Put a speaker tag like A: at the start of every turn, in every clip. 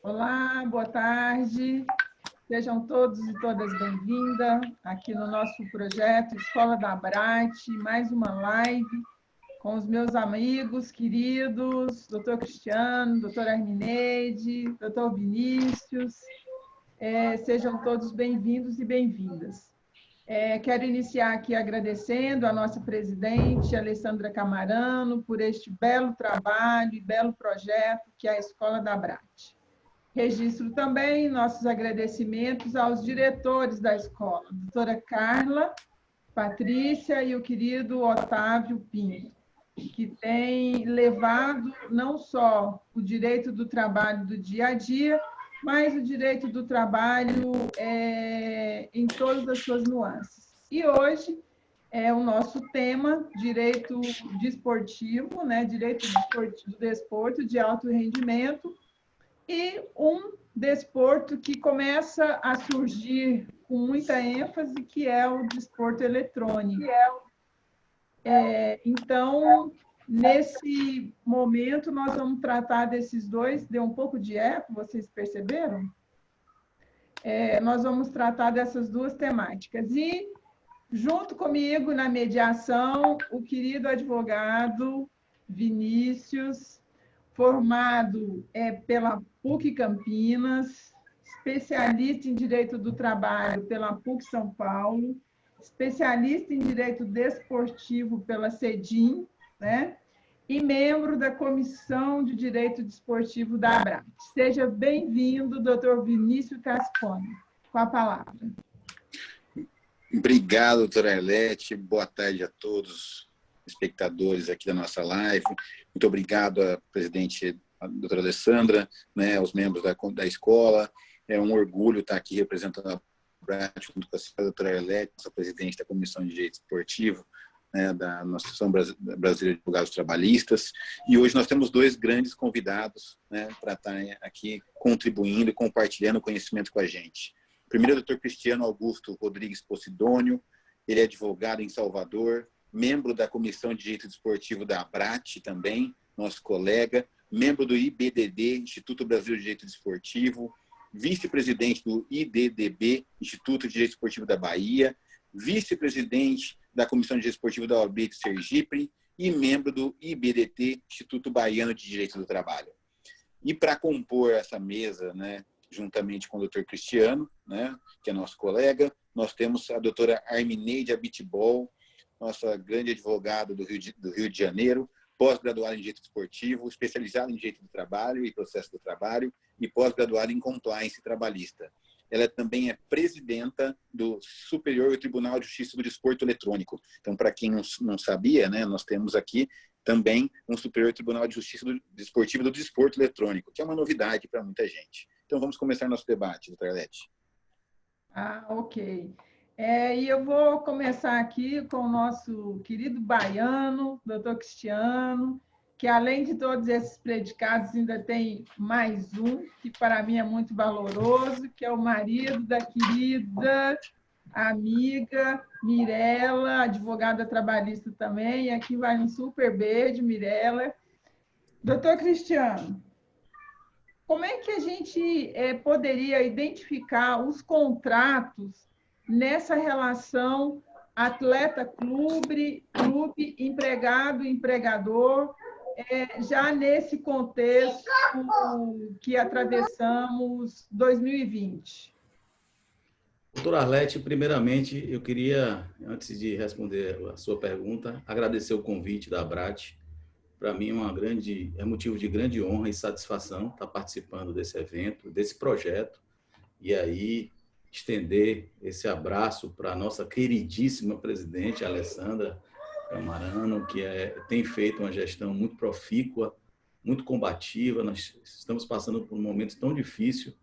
A: Olá, boa tarde. Sejam todos e todas bem-vindas aqui no nosso projeto Escola da Abrat, mais uma live com os meus amigos queridos, doutor Cristiano, doutora Armineide, doutor Vinícius. Sejam todos bem-vindos e bem-vindas. Quero iniciar aqui agradecendo a nossa presidente, Alessandra Camarano, por este belo trabalho e belo projeto que é a Escola da Abrat. Registro também nossos agradecimentos aos diretores da escola, a doutora Carla, Patrícia e o querido Otávio Pinto, que têm levado não só o direito do trabalho do dia a dia, mas o direito do trabalho em todas as suas nuances. E hoje é o nosso tema, direito desportivo, né? Direito do desporto de alto rendimento, e um desporto que começa a surgir com muita ênfase, que é o desporto eletrônico. Então, nesse momento, nós vamos tratar desses dois, deu um pouco de eco, vocês perceberam? Nós vamos tratar dessas duas temáticas. E, junto comigo, na mediação, o querido advogado Vinícius, formado pela PUC Campinas, especialista em Direito do Trabalho pela PUC São Paulo, especialista em Direito Desportivo pela CEDIM, né? E membro da Comissão de Direito Desportivo da Abrat. Seja bem-vindo, doutor Vinícius Cascone. Com a palavra.
B: Obrigado, doutora Arlete. Boa tarde a todos os espectadores aqui da nossa live. Muito obrigado à presidente, a doutora Alessandra, né, aos membros da escola. É um orgulho estar aqui representando a Abrat, junto com a doutora Arlete, nossa presidente da Comissão de Direito Esportivo, né, da Associação Brasileira de Advogados Trabalhistas. E hoje nós temos dois grandes convidados, né, para estar aqui contribuindo e compartilhando conhecimento com a gente. Primeiro, o doutor Cristiano Augusto Rodrigues Posidônio. Ele é advogado em Salvador, membro da Comissão de Direito Desportivo da Abrat também, nosso colega, membro do IBDD, Instituto Brasileiro de Direito Desportivo, vice-presidente do IDDB, Instituto de Direito Desportivo da Bahia, vice-presidente da Comissão de Direito Desportivo da OAB de Sergipe e membro do IBDT, Instituto Baiano de Direito do Trabalho. E para compor essa mesa, né, juntamente com o doutor Cristiano, né, que é nosso colega, nós temos a doutora Armineide Abitbol, nossa grande advogada do Rio de Janeiro, pós-graduada em Direito Desportivo, especializada em Direito do Trabalho e Processo do Trabalho e pós-graduada em Compliance Trabalhista. Ela também é presidenta do Superior Tribunal de Justiça do Desporto Eletrônico. Então, para quem não sabia, né, nós temos aqui também um Superior Tribunal de Justiça Desportivo do Desporto Eletrônico, que é uma novidade para muita gente. Então, vamos começar nosso debate, doutora Arlete.
A: Ok. E eu vou começar aqui com o nosso querido baiano, doutor Cristiano, que além de todos esses predicados, ainda tem mais um, que para mim é muito valoroso, que é o marido da querida amiga Mirela, advogada trabalhista também, e aqui vai um super beijo, Mirela. Doutor Cristiano, como é que a gente poderia identificar os contratos nessa relação atleta-clube, empregado-empregador, já nesse contexto que atravessamos 2020?
C: Doutora Arlete, primeiramente, eu queria, antes de responder a sua pergunta, agradecer o convite da Abrat. Para mim é motivo de grande honra e satisfação estar participando desse evento, desse projeto, e aí estender esse abraço para a nossa queridíssima presidente, Alessandra Camarano, que tem feito uma gestão muito profícua, muito combativa. Nós estamos passando por um momento tão difícil,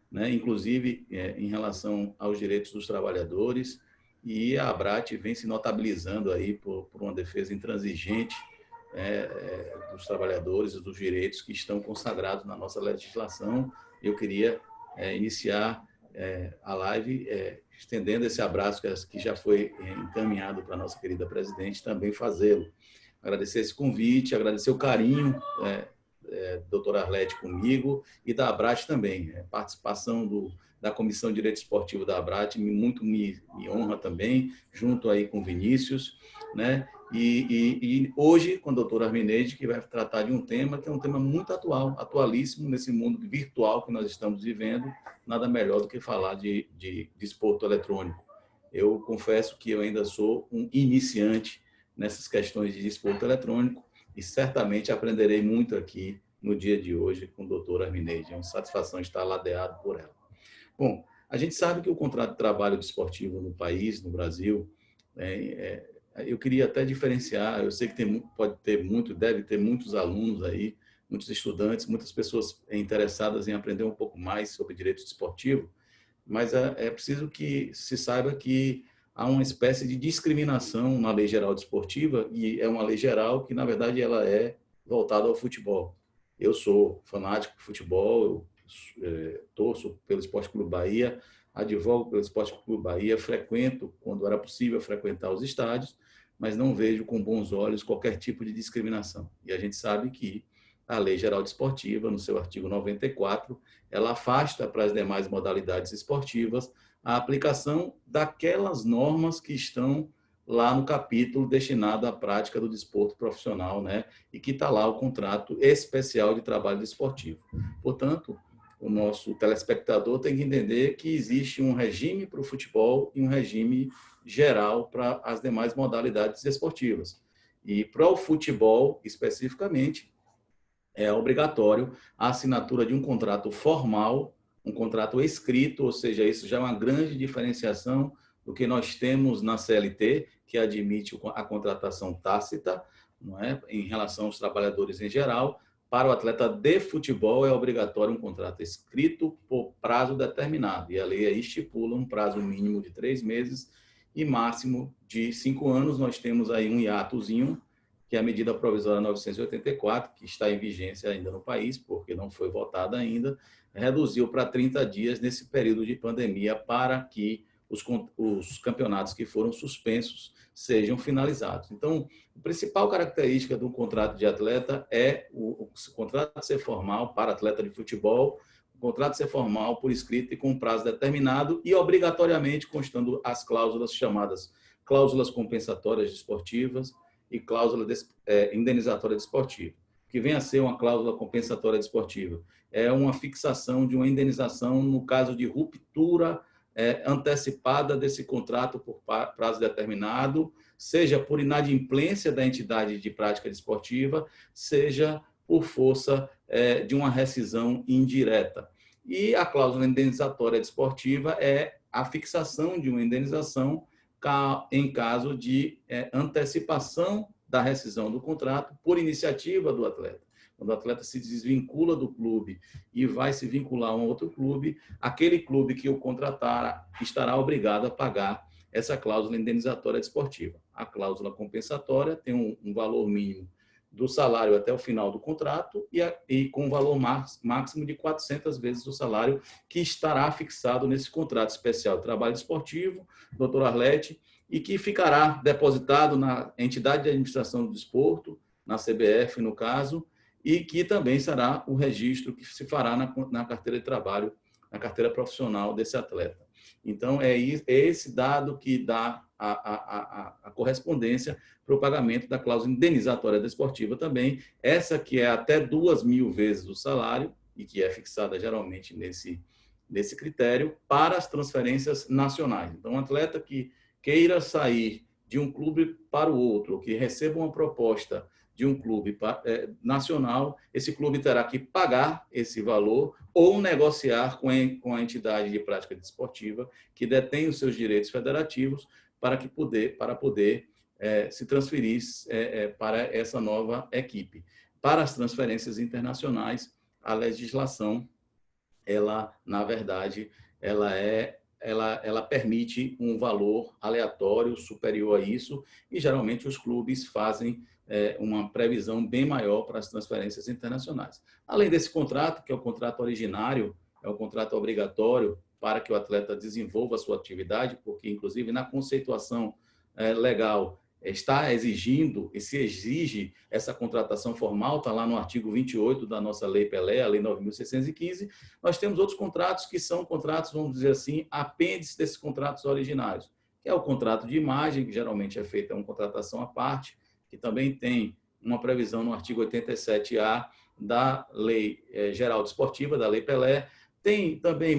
C: né, inclusive em relação aos direitos dos trabalhadores, e a Abrat vem se notabilizando aí por uma defesa intransigente dos trabalhadores e dos direitos que estão consagrados na nossa legislação. Eu queria iniciar a live estendendo esse abraço que já foi encaminhado para a nossa querida presidente, também fazê-lo. Agradecer esse convite, agradecer o carinho doutora Arlete comigo e da Abrat também. Participação da Comissão de Direito Esportivo da Abrat muito me honra também, junto aí com o Vinícius, né? E hoje, com a doutora Armineide, que vai tratar de um tema que é um tema muito atual, atualíssimo nesse mundo virtual que nós estamos vivendo, nada melhor do que falar de desporto eletrônico. Eu confesso que eu ainda sou um iniciante nessas questões de desporto eletrônico e certamente aprenderei muito aqui no dia de hoje com a doutora Armineide. É uma satisfação estar ladeado por ela. Bom, a gente sabe que o contrato de trabalho desportivo no país, no Brasil, eu queria até diferenciar, eu sei que deve ter muitos alunos aí, muitos estudantes, muitas pessoas interessadas em aprender um pouco mais sobre direito desportivo, mas é preciso que se saiba que há uma espécie de discriminação na Lei Geral Desportiva, e é uma lei geral que, na verdade, ela é voltada ao futebol. Eu sou fanático de futebol, eu torço pelo Esporte Clube Bahia, advogo pelo Esporte Clube Bahia, frequento, quando era possível, frequentar os estádios, mas não vejo com bons olhos qualquer tipo de discriminação. E a gente sabe que a Lei Geral Desportiva, no seu artigo 94, ela afasta para as demais modalidades esportivas a aplicação daquelas normas que estão lá no capítulo destinado à prática do desporto profissional, né? E que está lá o contrato especial de trabalho desportivo. Portanto, o nosso telespectador tem que entender que existe um regime para o futebol e um regime geral para as demais modalidades esportivas. E para o futebol, especificamente, é obrigatório a assinatura de um contrato formal, um contrato escrito, ou seja, isso já é uma grande diferenciação do que nós temos na CLT, que admite a contratação tácita, não é? Em relação aos trabalhadores em geral. Para o atleta de futebol é obrigatório um contrato escrito por prazo determinado, e a lei aí estipula um prazo mínimo de 3 meses e máximo de 5 anos. Nós temos aí um hiatozinho, que é a medida provisória 984, que está em vigência ainda no país, porque não foi votada ainda, reduziu para 30 dias nesse período de pandemia para que os campeonatos que foram suspensos sejam finalizados. Então, a principal característica do contrato de atleta é o contrato ser formal para atleta de futebol, o contrato ser formal por escrito e com prazo determinado e obrigatoriamente constando as cláusulas chamadas cláusulas compensatórias desportivas e cláusula indenizatória desportiva. O que vem a ser uma cláusula compensatória desportiva? É uma fixação de uma indenização no caso de ruptura antecipada desse contrato por prazo determinado, seja por inadimplência da entidade de prática desportiva, seja por força de uma rescisão indireta. E a cláusula indenizatória desportiva é a fixação de uma indenização em caso de antecipação da rescisão do contrato por iniciativa do atleta. Quando o atleta se desvincula do clube e vai se vincular a um outro clube, aquele clube que o contratar estará obrigado a pagar essa cláusula indenizatória desportiva. A cláusula compensatória tem um valor mínimo do salário até o final do contrato e com um valor máximo de 400 vezes o salário que estará fixado nesse contrato especial de trabalho desportivo, doutor Arlete, e que ficará depositado na entidade de administração do desporto, na CBF, no caso, e que também será o registro que se fará na carteira de trabalho, na carteira profissional desse atleta. Então, é esse dado que dá a correspondência para o pagamento da cláusula indenizatória desportiva também, essa que é até 2.000 vezes o salário, e que é fixada geralmente nesse critério, para as transferências nacionais. Então, um atleta que queira sair de um clube para o outro, que receba uma proposta de um clube nacional, esse clube terá que pagar esse valor ou negociar com a entidade de prática desportiva que detém os seus direitos federativos para poder se transferir para essa nova equipe. Para as transferências internacionais, a legislação, ela, na verdade, ela permite um valor aleatório superior a isso e, geralmente, os clubes fazem uma previsão bem maior para as transferências internacionais. Além desse contrato, que é o contrato originário, é o contrato obrigatório para que o atleta desenvolva a sua atividade, porque, inclusive, na conceituação legal, está exigindo e se exige essa contratação formal, está lá no artigo 28 da nossa Lei Pelé, a Lei 9.615, nós temos outros contratos que são contratos, vamos dizer assim, apêndices desses contratos originários, que é o contrato de imagem, que geralmente é feita uma contratação à parte, que também tem uma previsão no artigo 87A da Lei Geral Desportiva, da Lei Pelé. Tem também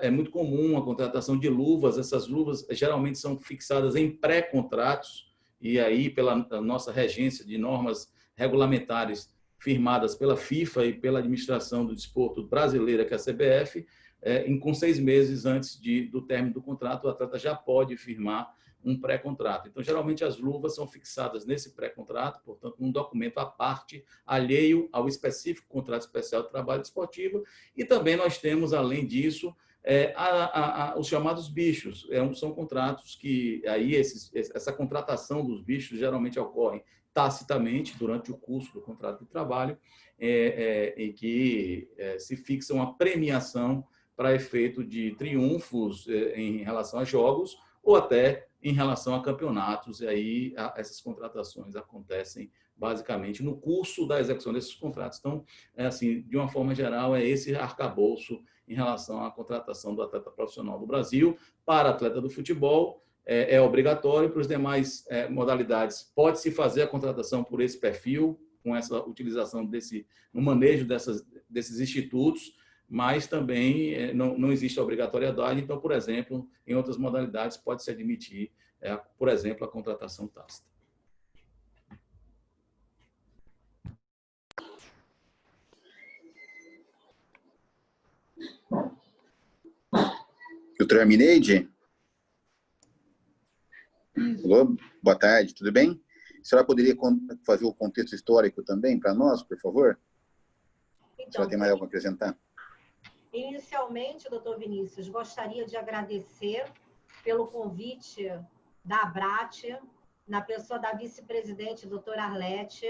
C: é muito comum a contratação de luvas. Essas luvas geralmente são fixadas em pré-contratos, e aí, pela nossa regência de normas regulamentares firmadas pela FIFA e pela administração do desporto brasileira, que é a CBF, com 6 meses antes do término do contrato, o atleta já pode firmar um pré-contrato. Então, geralmente, as luvas são fixadas nesse pré-contrato, portanto, num documento à parte, alheio ao específico contrato especial de trabalho desportivo. E também nós temos, além disso, os chamados bichos. São contratos que, aí, essa contratação dos bichos geralmente ocorre tacitamente durante o curso do contrato de trabalho, em que se fixa uma premiação para efeito de triunfos em relação a jogos ou até em relação a campeonatos. E aí essas contratações acontecem basicamente no curso da execução desses contratos. Então, assim, de uma forma geral, é esse arcabouço em relação à contratação do atleta profissional do Brasil. Para atleta do futebol, é obrigatório. Para as demais modalidades, pode-se fazer a contratação por esse perfil, com essa utilização no manejo desses institutos, mas também não existe obrigatoriedade. Então, por exemplo, em outras modalidades, pode-se admitir, por exemplo, a contratação tácita.
B: Doutora Mineide? Alô, boa tarde, tudo bem? A senhora poderia fazer o contexto histórico também para nós, por favor? Então, a senhora tem mais algo a acrescentar?
D: Inicialmente, doutor Vinícius, gostaria de agradecer pelo convite da ABRAT, na pessoa da vice-presidente, doutora Arlete,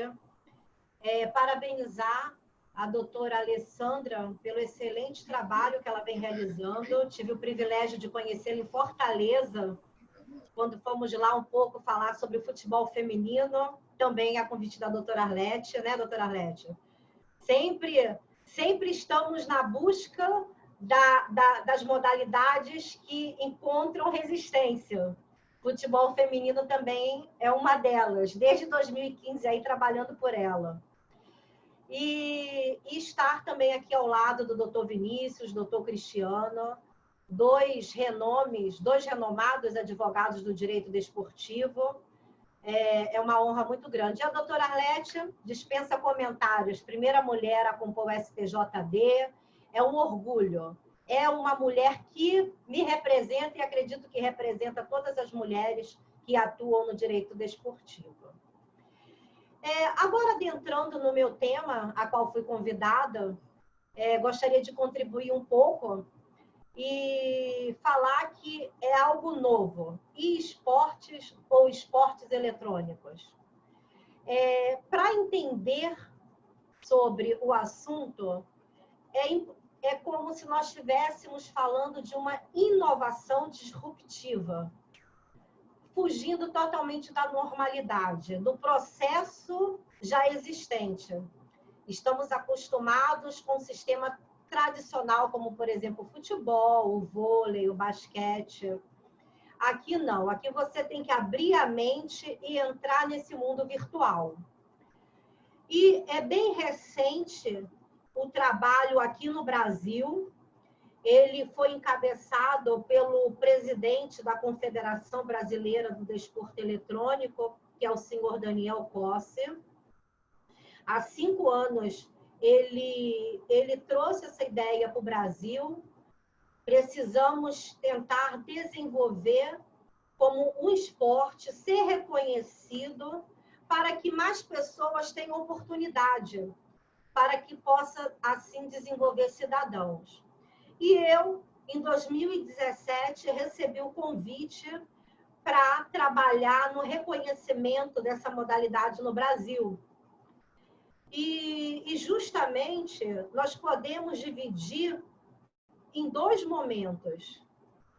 D: parabenizar a doutora Alessandra pelo excelente trabalho que ela vem realizando. Tive o privilégio de conhecê-la em Fortaleza, quando fomos lá um pouco falar sobre o futebol feminino, também a convite da doutora Arlete, né, doutora Arlete? Sempre estamos na busca das modalidades que encontram resistência. Futebol feminino também é uma delas, desde 2015, aí trabalhando por ela. E estar também aqui ao lado do doutor Vinícius, doutor Cristiano, dois renomados advogados do direito desportivo. É uma honra muito grande. E a doutora Arlete dispensa comentários. Primeira mulher a compor o STJD. É um orgulho. É uma mulher que me representa e acredito que representa todas as mulheres que atuam no direito desportivo. Agora, adentrando no meu tema, a qual fui convidada, gostaria de contribuir um pouco e falar que é algo novo, e-esportes ou esportes eletrônicos. Para entender sobre o assunto, é como se nós estivéssemos falando de uma inovação disruptiva, fugindo totalmente da normalidade, do processo já existente. Estamos acostumados com o sistema tradicional, como, por exemplo, o futebol, o vôlei, o basquete. Aqui não. Aqui você tem que abrir a mente e entrar nesse mundo virtual. E é bem recente o trabalho aqui no Brasil. Ele foi encabeçado pelo presidente da Confederação Brasileira do Desporto Eletrônico, que é o senhor Daniel Cossi. Há 5 anos, ele trouxe essa ideia para o Brasil. Precisamos tentar desenvolver como um esporte, ser reconhecido para que mais pessoas tenham oportunidade, para que possa, assim, desenvolver cidadãos. E eu, em 2017, recebi o convite para trabalhar no reconhecimento dessa modalidade no Brasil. E justamente nós podemos dividir em 2 momentos.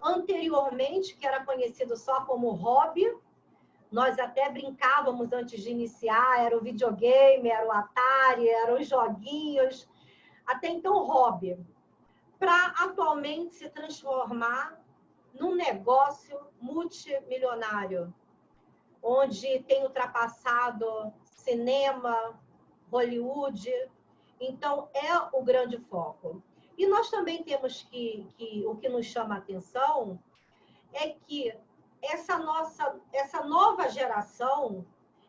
D: Anteriormente, que era conhecido só como hobby, Nós até brincávamos antes de iniciar, era o videogame, era o Atari, eram os joguinhos, até então hobby, para atualmente se transformar num negócio multimilionário, onde tem ultrapassado cinema, Hollywood. Então, é o grande foco. E nós também temos o que nos chama a atenção é que essa nova geração,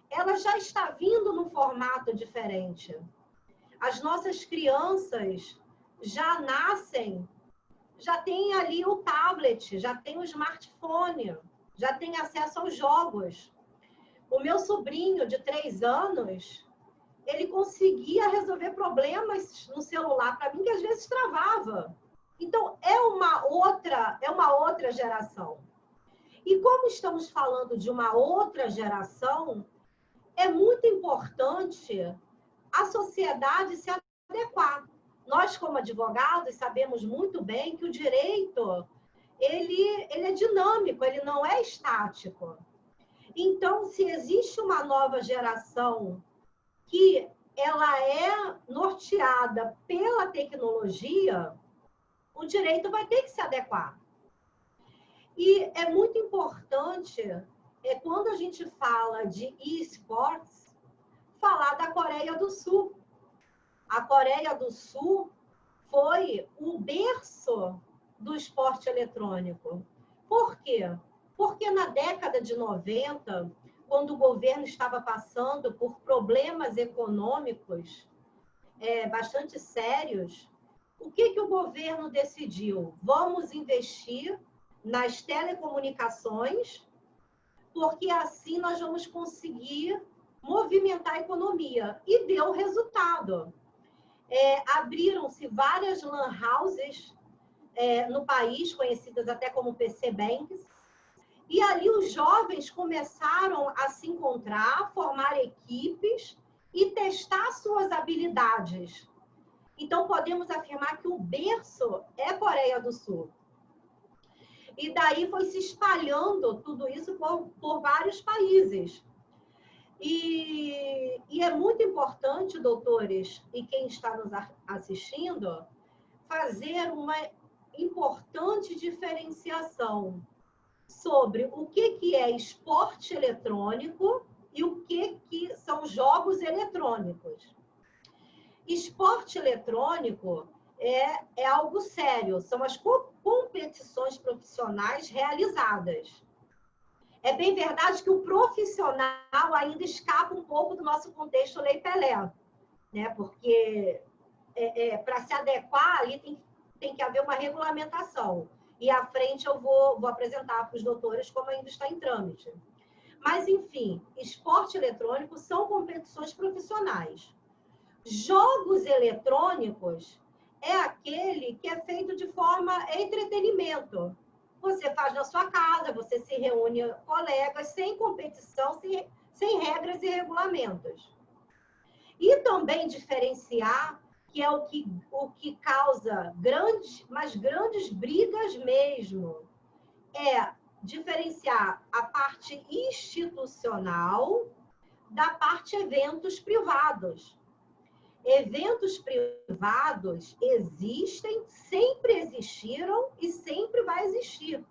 D: ela já está vindo num formato diferente. As nossas crianças já nascem, já tem ali o tablet, já tem o smartphone, já tem acesso aos jogos. O meu sobrinho de 3 anos, ele conseguia resolver problemas no celular para mim que às vezes travava. Então, é uma outra geração. E como estamos falando de uma outra geração, é muito importante a sociedade se adequar. Nós, como advogados, sabemos muito bem que o direito ele é dinâmico, ele não é estático. Então, se existe uma nova geração que ela é norteada pela tecnologia, o direito vai ter que se adequar. E é muito importante, quando a gente fala de esportes, falar da Coreia do Sul. A Coreia do Sul foi o berço do esporte eletrônico. Por quê? Porque na década de 90, quando o governo estava passando por problemas econômicos bastante sérios, o que o governo decidiu? Vamos investir nas telecomunicações, porque assim nós vamos conseguir movimentar a economia. E deu resultado. Abriram-se várias lan houses no país, conhecidas até como PC Banks, e ali os jovens começaram a se encontrar, formar equipes e testar suas habilidades. Então, podemos afirmar que o berço é a Coreia do Sul. E daí foi se espalhando tudo isso por vários países. E é muito importante, doutores, e quem está nos assistindo, fazer uma importante diferenciação sobre o que é esporte eletrônico e o que são jogos eletrônicos. Esporte eletrônico é algo sério, são as competições profissionais realizadas. É bem verdade que o profissional ainda escapa um pouco do nosso contexto Lei Pelé, né? Porque para se adequar ali tem que haver uma regulamentação. E à frente eu vou apresentar para os doutores como ainda está em trâmite. Mas, enfim, esporte eletrônico são competições profissionais. Jogos eletrônicos é aquele que é feito de forma entretenimento. Você faz na sua casa, você se reúne com colegas, sem competição, sem regras e regulamentos. E também diferenciar, que é o que causa grandes brigas mesmo, é diferenciar a parte institucional da parte eventos privados. Eventos privados existem, sempre existiram e sempre vai existir.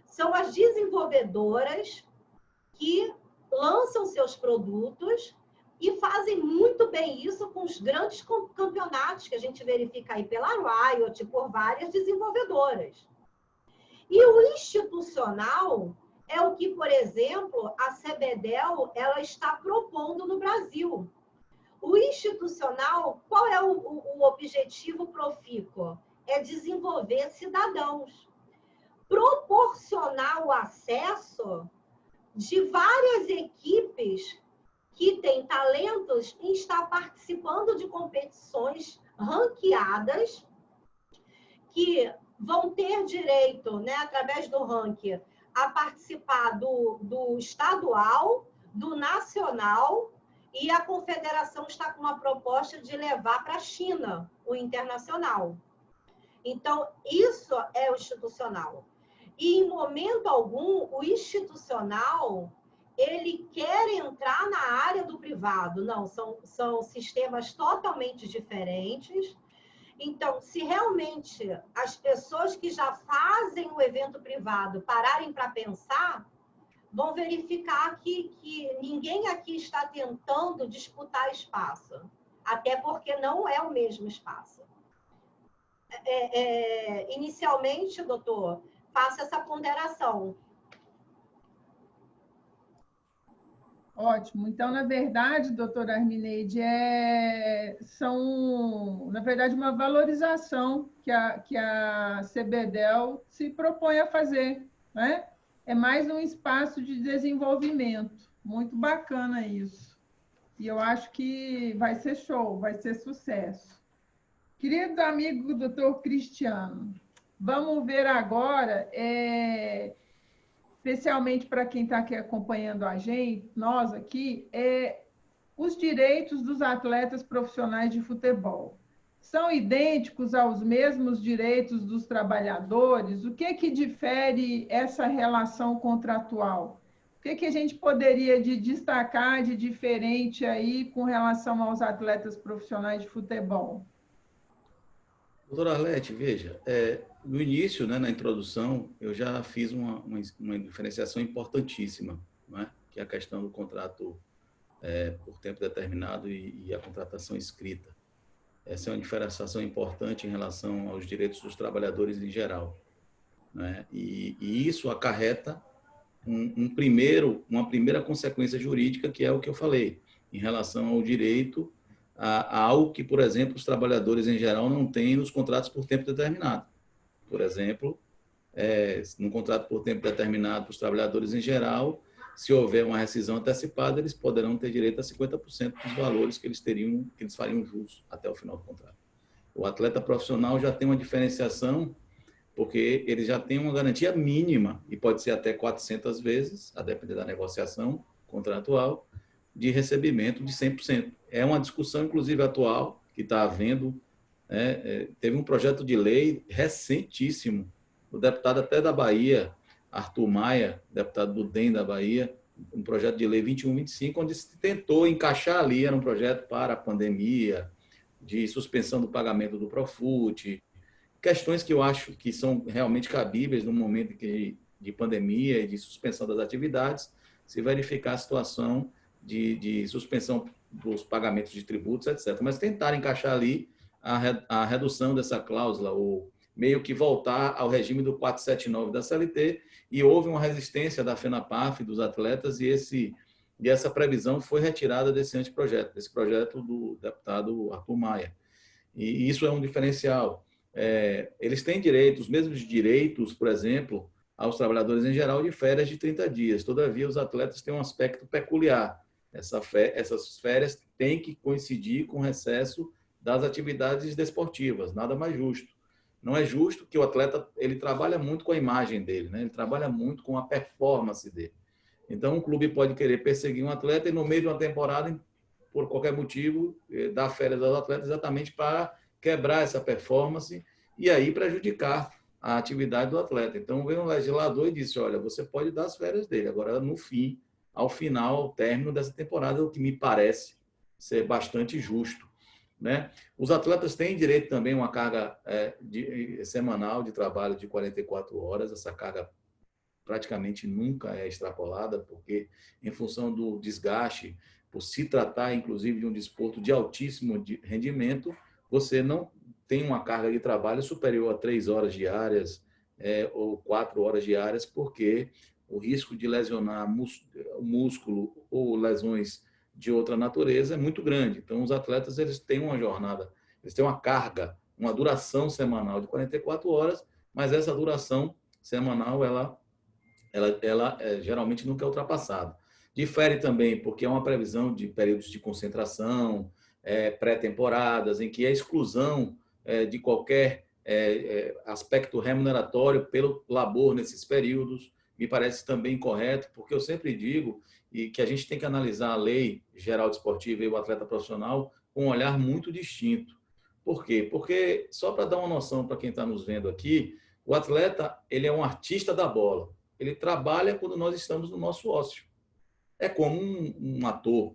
D: São as desenvolvedoras que lançam seus produtos e fazem muito bem isso com os grandes campeonatos que a gente verifica aí pela Riot, por várias desenvolvedoras. E o institucional é o que, por exemplo, a CBDEL ela está propondo no Brasil. O institucional, qual é o objetivo profícuo? É desenvolver cidadãos. Proporcionar o acesso de várias equipes que têm talentos em estar participando de competições ranqueadas, que vão ter direito, né, através do ranking, a participar do estadual, do nacional, e a confederação está com uma proposta de levar para a China o internacional. Então, isso é o institucional. E, em momento algum, o institucional ele quer entrar na área do privado. Não, são sistemas totalmente diferentes. Então, se realmente as pessoas que já fazem o evento privado pararem para pensar, vão verificar que ninguém aqui está tentando disputar espaço, até porque não é o mesmo espaço. Inicialmente, doutor, faça essa ponderação.
A: Ótimo. Então, na verdade, doutora Armineide, são, na verdade, uma valorização que a CBDEL se propõe a fazer, né? É mais um espaço de desenvolvimento. Muito bacana isso. E eu acho que vai ser show, vai ser sucesso. Querido amigo doutor Cristiano, vamos ver agora, especialmente para quem está aqui acompanhando a gente, nós aqui, os direitos dos atletas profissionais de futebol. São idênticos aos mesmos direitos dos trabalhadores? O que difere essa relação contratual? O que a gente poderia destacar de diferente aí com relação aos atletas profissionais de futebol?
C: Doutora Arlete, veja, no início, né, na introdução, eu já fiz uma diferenciação importantíssima, né, que é a questão do contrato por tempo determinado e a contratação escrita. Essa é uma diferenciação importante em relação aos direitos dos trabalhadores em geral, né, e isso acarreta uma primeira consequência jurídica, que é o que eu falei, em relação ao direito a algo que, por exemplo, os trabalhadores em geral não têm nos contratos por tempo determinado. Por exemplo, no contrato por tempo determinado para os trabalhadores em geral, se houver uma rescisão antecipada, eles poderão ter direito a 50% dos valores que eles fariam jus até o final do contrato. O atleta profissional já tem uma diferenciação, porque ele já tem uma garantia mínima, e pode ser até 400 vezes, a depender da negociação contratual, de recebimento de 100%. É uma discussão, inclusive, atual, que está havendo. Teve um projeto de lei recentíssimo, do deputado até da Bahia, Arthur Maia, deputado do DEM da Bahia, um projeto de lei 2125, onde se tentou encaixar ali, era um projeto para a pandemia, de suspensão do pagamento do Profut, questões que eu acho que são realmente cabíveis no momento de pandemia e de suspensão das atividades, se verificar a situação de suspensão dos pagamentos de tributos, etc. Mas tentar encaixar ali a redução dessa cláusula, ou meio que voltar ao regime do 479 da CLT, e houve uma resistência da FENAPAF, dos atletas, e essa previsão foi retirada desse anteprojeto, desse projeto do deputado Arthur Maia. E isso é um diferencial. Eles têm direitos, os mesmos direitos, por exemplo, aos trabalhadores em geral, de férias de 30 dias. Todavia, os atletas têm um aspecto peculiar. Essas férias têm que coincidir com o recesso das atividades desportivas, nada mais justo. Não é justo que o atleta ele trabalha muito com a imagem dele, né? Ele trabalha muito com a performance dele. Então, um clube pode querer perseguir um atleta e, no meio de uma temporada, por qualquer motivo, dar férias aos atletas exatamente para quebrar essa performance e aí prejudicar a atividade do atleta. Então, veio um legislador e disse, olha, você pode dar as férias dele. Agora, ao final, ao término dessa temporada, o que me parece ser bastante justo, né? Os atletas têm direito também a uma carga semanal de trabalho de 44 horas. Essa carga praticamente nunca é extrapolada, porque, em função do desgaste, por se tratar, inclusive, de um desporto de altíssimo rendimento, você não tem uma carga de trabalho superior a 3 horas diárias ou 4 horas diárias, porque o risco de lesionar o músculo ou lesões de outra natureza é muito grande. Então, os atletas eles têm uma jornada, eles têm uma carga, uma duração semanal de 44 horas, mas essa duração semanal, ela geralmente nunca é ultrapassada. Difere também porque é uma previsão de períodos de concentração, pré-temporadas, em que a exclusão de qualquer aspecto remuneratório pelo labor nesses períodos me parece também correto, porque eu sempre digo que a gente tem que analisar a lei geral desportiva e o atleta profissional com um olhar muito distinto. Por quê? Porque, só para dar uma noção para quem está nos vendo aqui, o atleta ele é um artista da bola. Ele trabalha quando nós estamos no nosso ócio. É como um ator,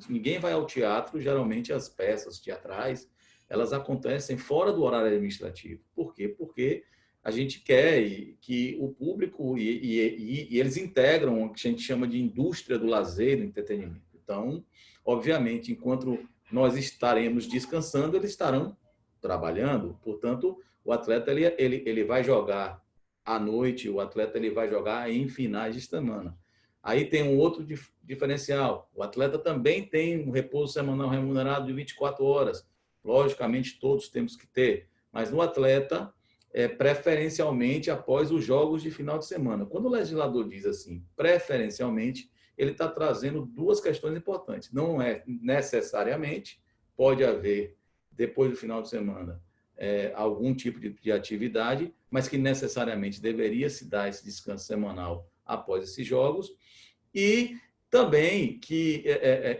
C: ninguém vai ao teatro, geralmente as peças teatrais, elas acontecem fora do horário administrativo. Por quê? Porque a gente quer que o público, e eles integram o que a gente chama de indústria do lazer, do entretenimento. Então, obviamente, enquanto nós estaremos descansando, eles estarão trabalhando. Portanto, o atleta ele vai jogar à noite, o atleta ele vai jogar em finais de semana. Aí tem um outro diferencial. O atleta também tem um repouso semanal remunerado de 24 horas. Logicamente, todos temos que ter. Mas no atleta, preferencialmente após os jogos de final de semana. Quando o legislador diz assim, preferencialmente, ele está trazendo duas questões importantes. Não é necessariamente, pode haver, depois do final de semana, algum tipo de atividade, mas que necessariamente deveria se dar esse descanso semanal após esses jogos, e também que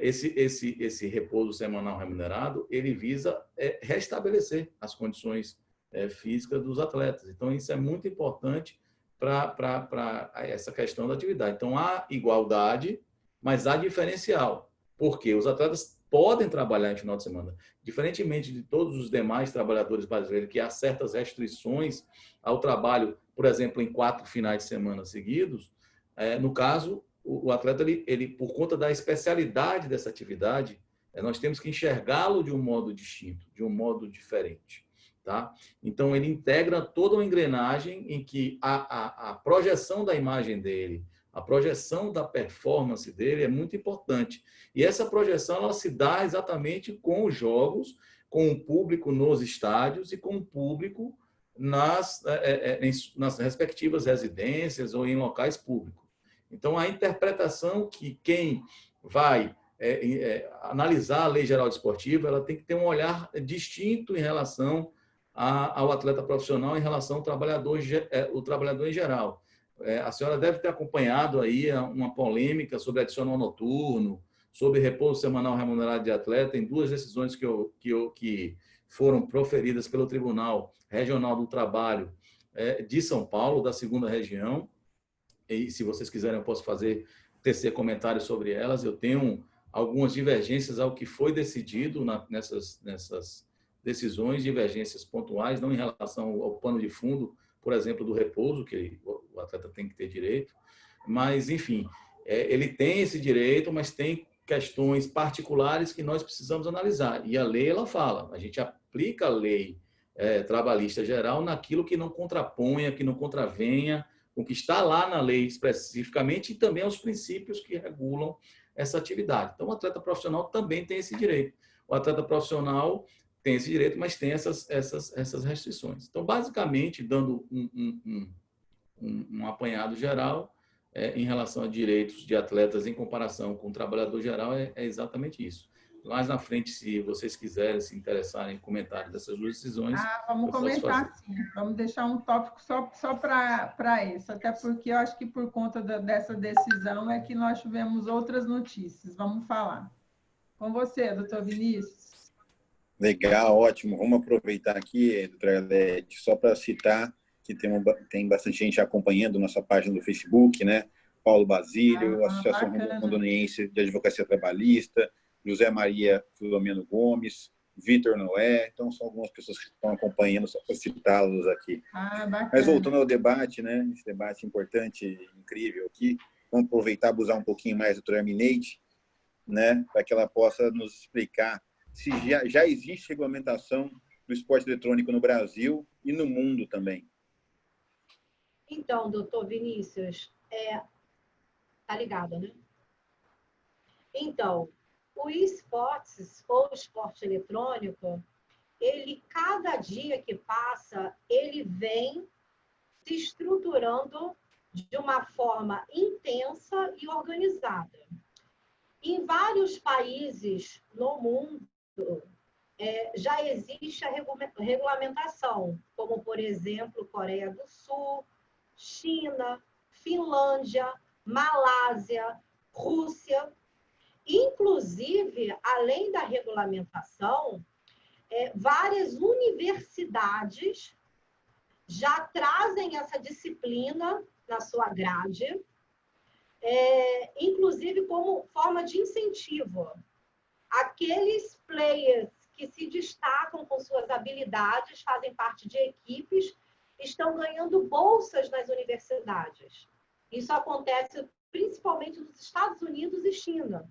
C: esse repouso semanal remunerado, ele visa restabelecer as condições físicas dos atletas. Então, isso é muito importante para essa questão da atividade. Então, há igualdade, mas há diferencial, porque os atletas podem trabalhar em final de semana. Diferentemente de todos os demais trabalhadores brasileiros, que há certas restrições ao trabalho, por exemplo, em 4 finais de semana seguidos, no caso, o atleta, ele, por conta da especialidade dessa atividade, nós temos que enxergá-lo de um modo distinto, de um modo diferente. Tá? Então, ele integra toda uma engrenagem em que a projeção da imagem dele, a projeção da performance dele é muito importante. E essa projeção ela se dá exatamente com os jogos, com o público nos estádios e com o público nas respectivas residências ou em locais públicos. Então, a interpretação que quem vai analisar a Lei Geral Desportiva, ela tem que ter um olhar distinto em relação ao atleta profissional, em relação ao trabalhador em geral. A senhora deve ter acompanhado aí uma polêmica sobre adicional noturno, sobre repouso semanal remunerado de atleta, em 2 decisões que foram proferidas pelo Tribunal Regional do Trabalho de São Paulo, da 2ª Região. E se vocês quiserem, eu posso tecer comentários sobre elas. Eu tenho algumas divergências ao que foi decidido nessas decisões, divergências pontuais, não em relação ao pano de fundo, por exemplo, do repouso, que o atleta tem que ter direito, mas, enfim, ele tem esse direito, mas tem questões particulares que nós precisamos analisar. E a lei, ela fala, a gente aplica a lei trabalhista geral naquilo que não contraponha, que não contravenha o que está lá na lei especificamente e também aos princípios que regulam essa atividade. Então, o atleta profissional também tem esse direito. O atleta profissional tem esse direito, mas tem essas restrições. Então, basicamente, dando um apanhado geral em relação a direitos de atletas em comparação com o trabalhador geral, é exatamente isso. Mais na frente, se vocês quiserem se interessarem em comentários dessas 2 decisões...
A: Vamos comentar sim. Vamos deixar um tópico só para isso, até porque eu acho que por conta dessa decisão é que nós tivemos outras notícias. Vamos falar. Com você, doutor Vinícius.
B: Legal, ótimo. Vamos aproveitar aqui, doutora Arlete, só para citar que tem bastante gente acompanhando nossa página do Facebook, né? Paulo Basílio, Associação Rondoniense de Advocacia Trabalhista, José Maria Filomeno Gomes, Vitor Noé. Então, são algumas pessoas que estão acompanhando, só para citá-los aqui. Mas voltando ao debate, né? Esse debate importante, incrível aqui, vamos aproveitar e abusar um pouquinho mais da doutora Mineide, né? Para que ela possa nos explicar se já existe regulamentação do esporte eletrônico no Brasil e no mundo também.
D: Então, doutor Vinícius, tá ligado, né? Então, o esportes ou esporte eletrônico, ele, cada dia que passa, ele vem se estruturando de uma forma intensa e organizada. Em vários países no mundo, já existe a regulamentação, como, por exemplo, Coreia do Sul, China, Finlândia, Malásia, Rússia. Inclusive, além da regulamentação, várias universidades já trazem essa disciplina na sua grade. inclusive como forma de incentivo. Aqueles players que se destacam com suas habilidades, fazem parte de equipes, estão ganhando bolsas nas universidades. Isso acontece principalmente nos Estados Unidos e China.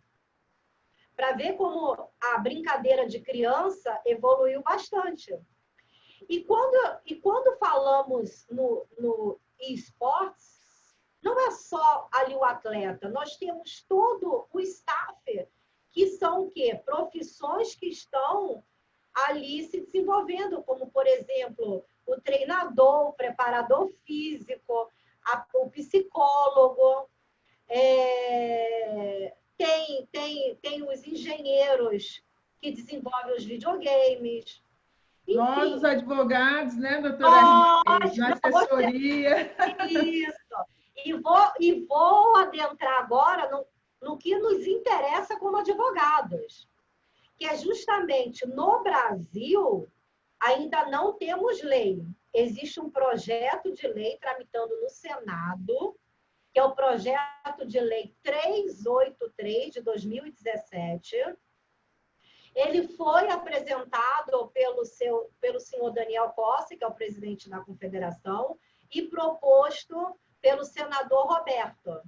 D: Para ver como a brincadeira de criança evoluiu bastante. E quando falamos no eSports, não é só ali o atleta, nós temos todo o staff, que são o quê? Profissões que estão ali se desenvolvendo, como, por exemplo, o treinador, o preparador físico, o psicólogo, tem os engenheiros que desenvolvem os videogames.
A: Enfim. Nós, os advogados, né, doutora Rinaldi, na assessoria.
D: Isso. E vou adentrar agora no que nos interessa como advogados, que é justamente no Brasil, ainda não temos lei. Existe um projeto de lei tramitando no Senado, que é o projeto de lei 383 de 2017. Ele foi apresentado pelo senhor Daniel Cosse, que é o presidente da Confederação, e proposto pelo senador Roberto.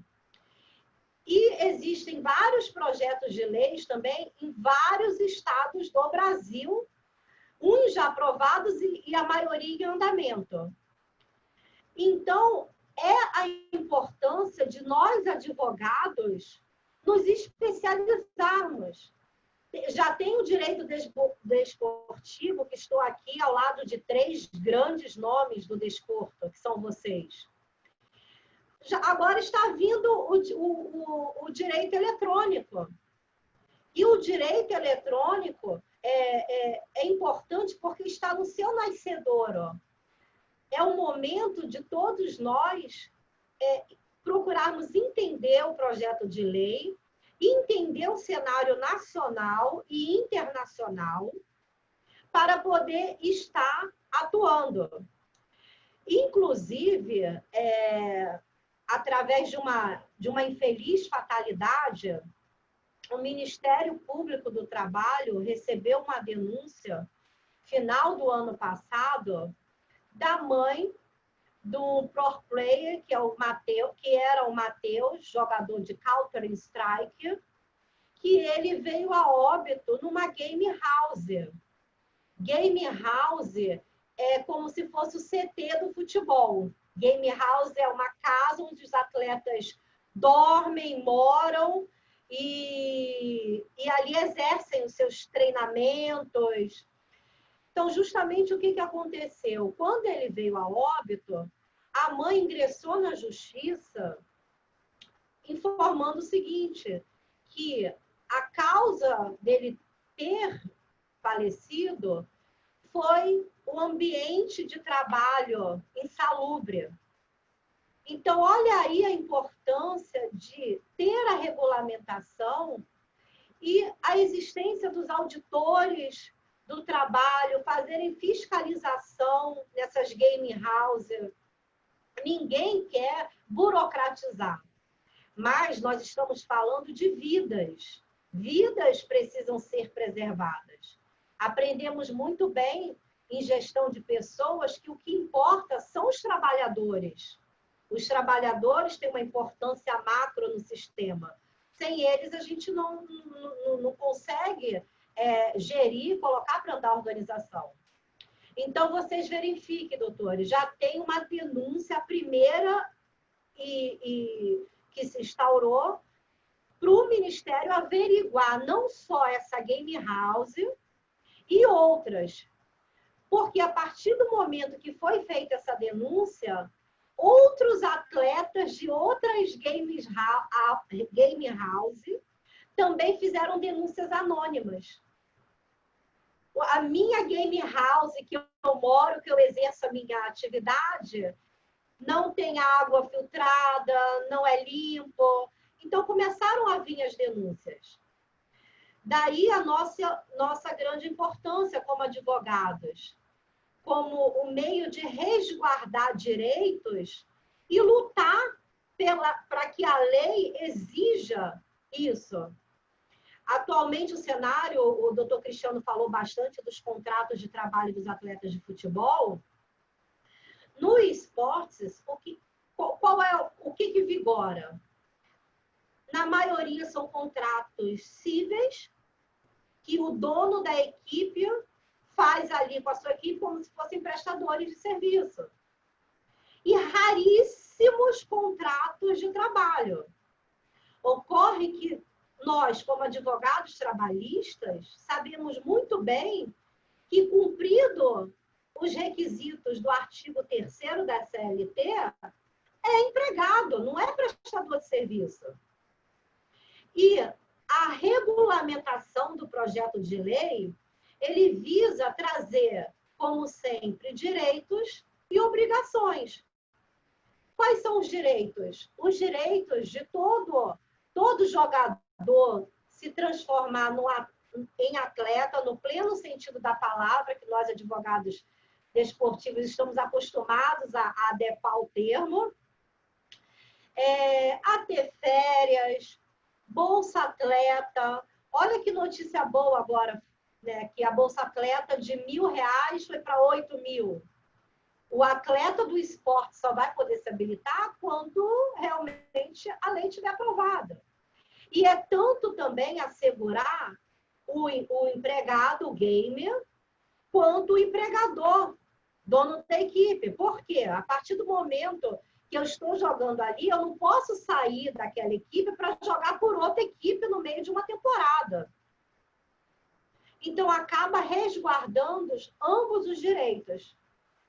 D: E existem vários projetos de leis também em vários estados do Brasil, uns já aprovados e a maioria em andamento. Então, é a importância de nós, advogados, nos especializarmos. Já tem o direito desportivo, que estou aqui ao lado de 3 grandes nomes do desporto, que são vocês. Agora está vindo o direito eletrônico. E o direito eletrônico é importante porque está no seu nascedouro. É o momento de todos nós procurarmos entender o projeto de lei, entender o cenário nacional e internacional para poder estar atuando. Inclusive, através de uma infeliz fatalidade, o Ministério Público do Trabalho recebeu uma denúncia, final do ano passado, da mãe do pro player, que era o Matheus, jogador de Counter-Strike, que ele veio a óbito numa game house. Game house é como se fosse o CT do futebol. Game house é uma casa onde os atletas dormem, moram e ali exercem os seus treinamentos. Então, justamente o que aconteceu? Quando ele veio a óbito, a mãe ingressou na justiça informando o seguinte, que a causa dele ter falecido foi o ambiente de trabalho insalubre. Então, olha aí a importância de ter a regulamentação e a existência dos auditores do trabalho, fazerem fiscalização nessas game houses. Ninguém quer burocratizar, mas nós estamos falando de vidas. Vidas precisam ser preservadas. Aprendemos muito bem em gestão de pessoas que o que importa são os trabalhadores. Os trabalhadores têm uma importância macro no sistema. Sem eles, a gente não consegue gerir e colocar para andar a organização. Então, vocês verifiquem, doutores, já tem uma denúncia, a primeira que se instaurou, para o Ministério averiguar não só essa game house e outras. Porque a partir do momento que foi feita essa denúncia, outros atletas de outras game house também fizeram denúncias anônimas. A minha game house, que eu moro, que eu exerço a minha atividade, não tem água filtrada, não é limpo. Então, começaram a vir as denúncias. Daí a nossa grande importância como advogados, como o meio de resguardar direitos e lutar para que a lei exija isso. Atualmente, o cenário, o doutor Cristiano falou bastante dos contratos de trabalho dos atletas de futebol. No esportes, o que vigora? Na maioria são contratos cíveis, que o dono da equipe faz ali com a sua equipe como se fossem prestadores de serviço. E raríssimos contratos de trabalho. Ocorre que nós, como advogados trabalhistas, sabemos muito bem que, cumprido os requisitos do artigo 3º da CLT, é empregado, não é prestador de serviço. E a regulamentação do projeto de lei, ele visa trazer, como sempre, direitos e obrigações. Quais são os direitos? Os direitos de todo jogador se transformar em atleta, no pleno sentido da palavra, que nós, advogados desportivos, estamos acostumados a adequar o termo, a ter férias, Bolsa Atleta. Olha que notícia boa agora, né? Que a Bolsa Atleta de R$1.000 foi para 8.000. O atleta do esporte só vai poder se habilitar quando realmente a lei estiver aprovada. E é tanto também assegurar o empregado, o gamer, quanto o empregador, dono da equipe. Por quê? A partir do momento que eu estou jogando ali, eu não posso sair daquela equipe para jogar por outra equipe no meio de uma temporada. Então, acaba resguardando ambos os direitos.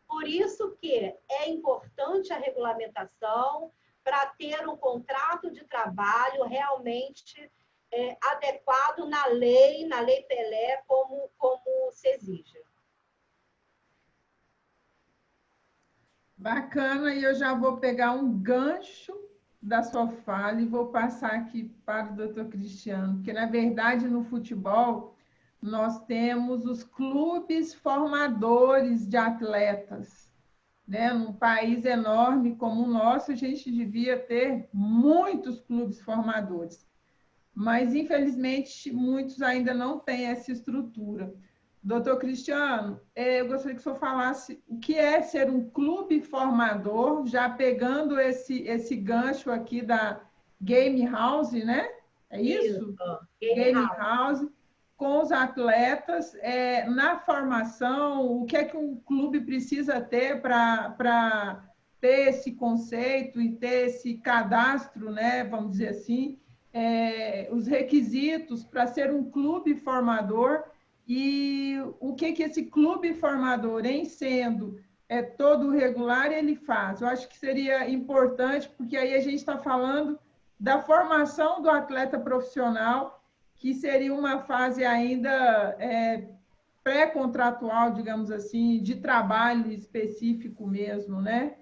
D: Por isso que é importante a regulamentação para ter um contrato de trabalho realmente adequado na lei Pelé, como se exige.
A: Bacana, e eu já vou pegar um gancho da sua fala e vou passar aqui para o doutor Cristiano, porque, na verdade, no futebol, nós temos os clubes formadores de atletas, né? Num país enorme como o nosso, a gente devia ter muitos clubes formadores, mas, infelizmente, muitos ainda não têm essa estrutura. Doutor Cristiano, eu gostaria que o senhor falasse o que é ser um clube formador, já pegando esse gancho aqui da Game House, né? É isso? Game House, com os atletas, na formação, o que é que um clube precisa ter para ter esse conceito e ter esse cadastro, né? Vamos dizer assim, os requisitos para ser um clube formador. E o que esse clube formador, em sendo todo regular, ele faz? Eu acho que seria importante, porque aí a gente está falando da formação do atleta profissional, que seria uma fase ainda pré-contratual, digamos assim, de trabalho específico mesmo, né?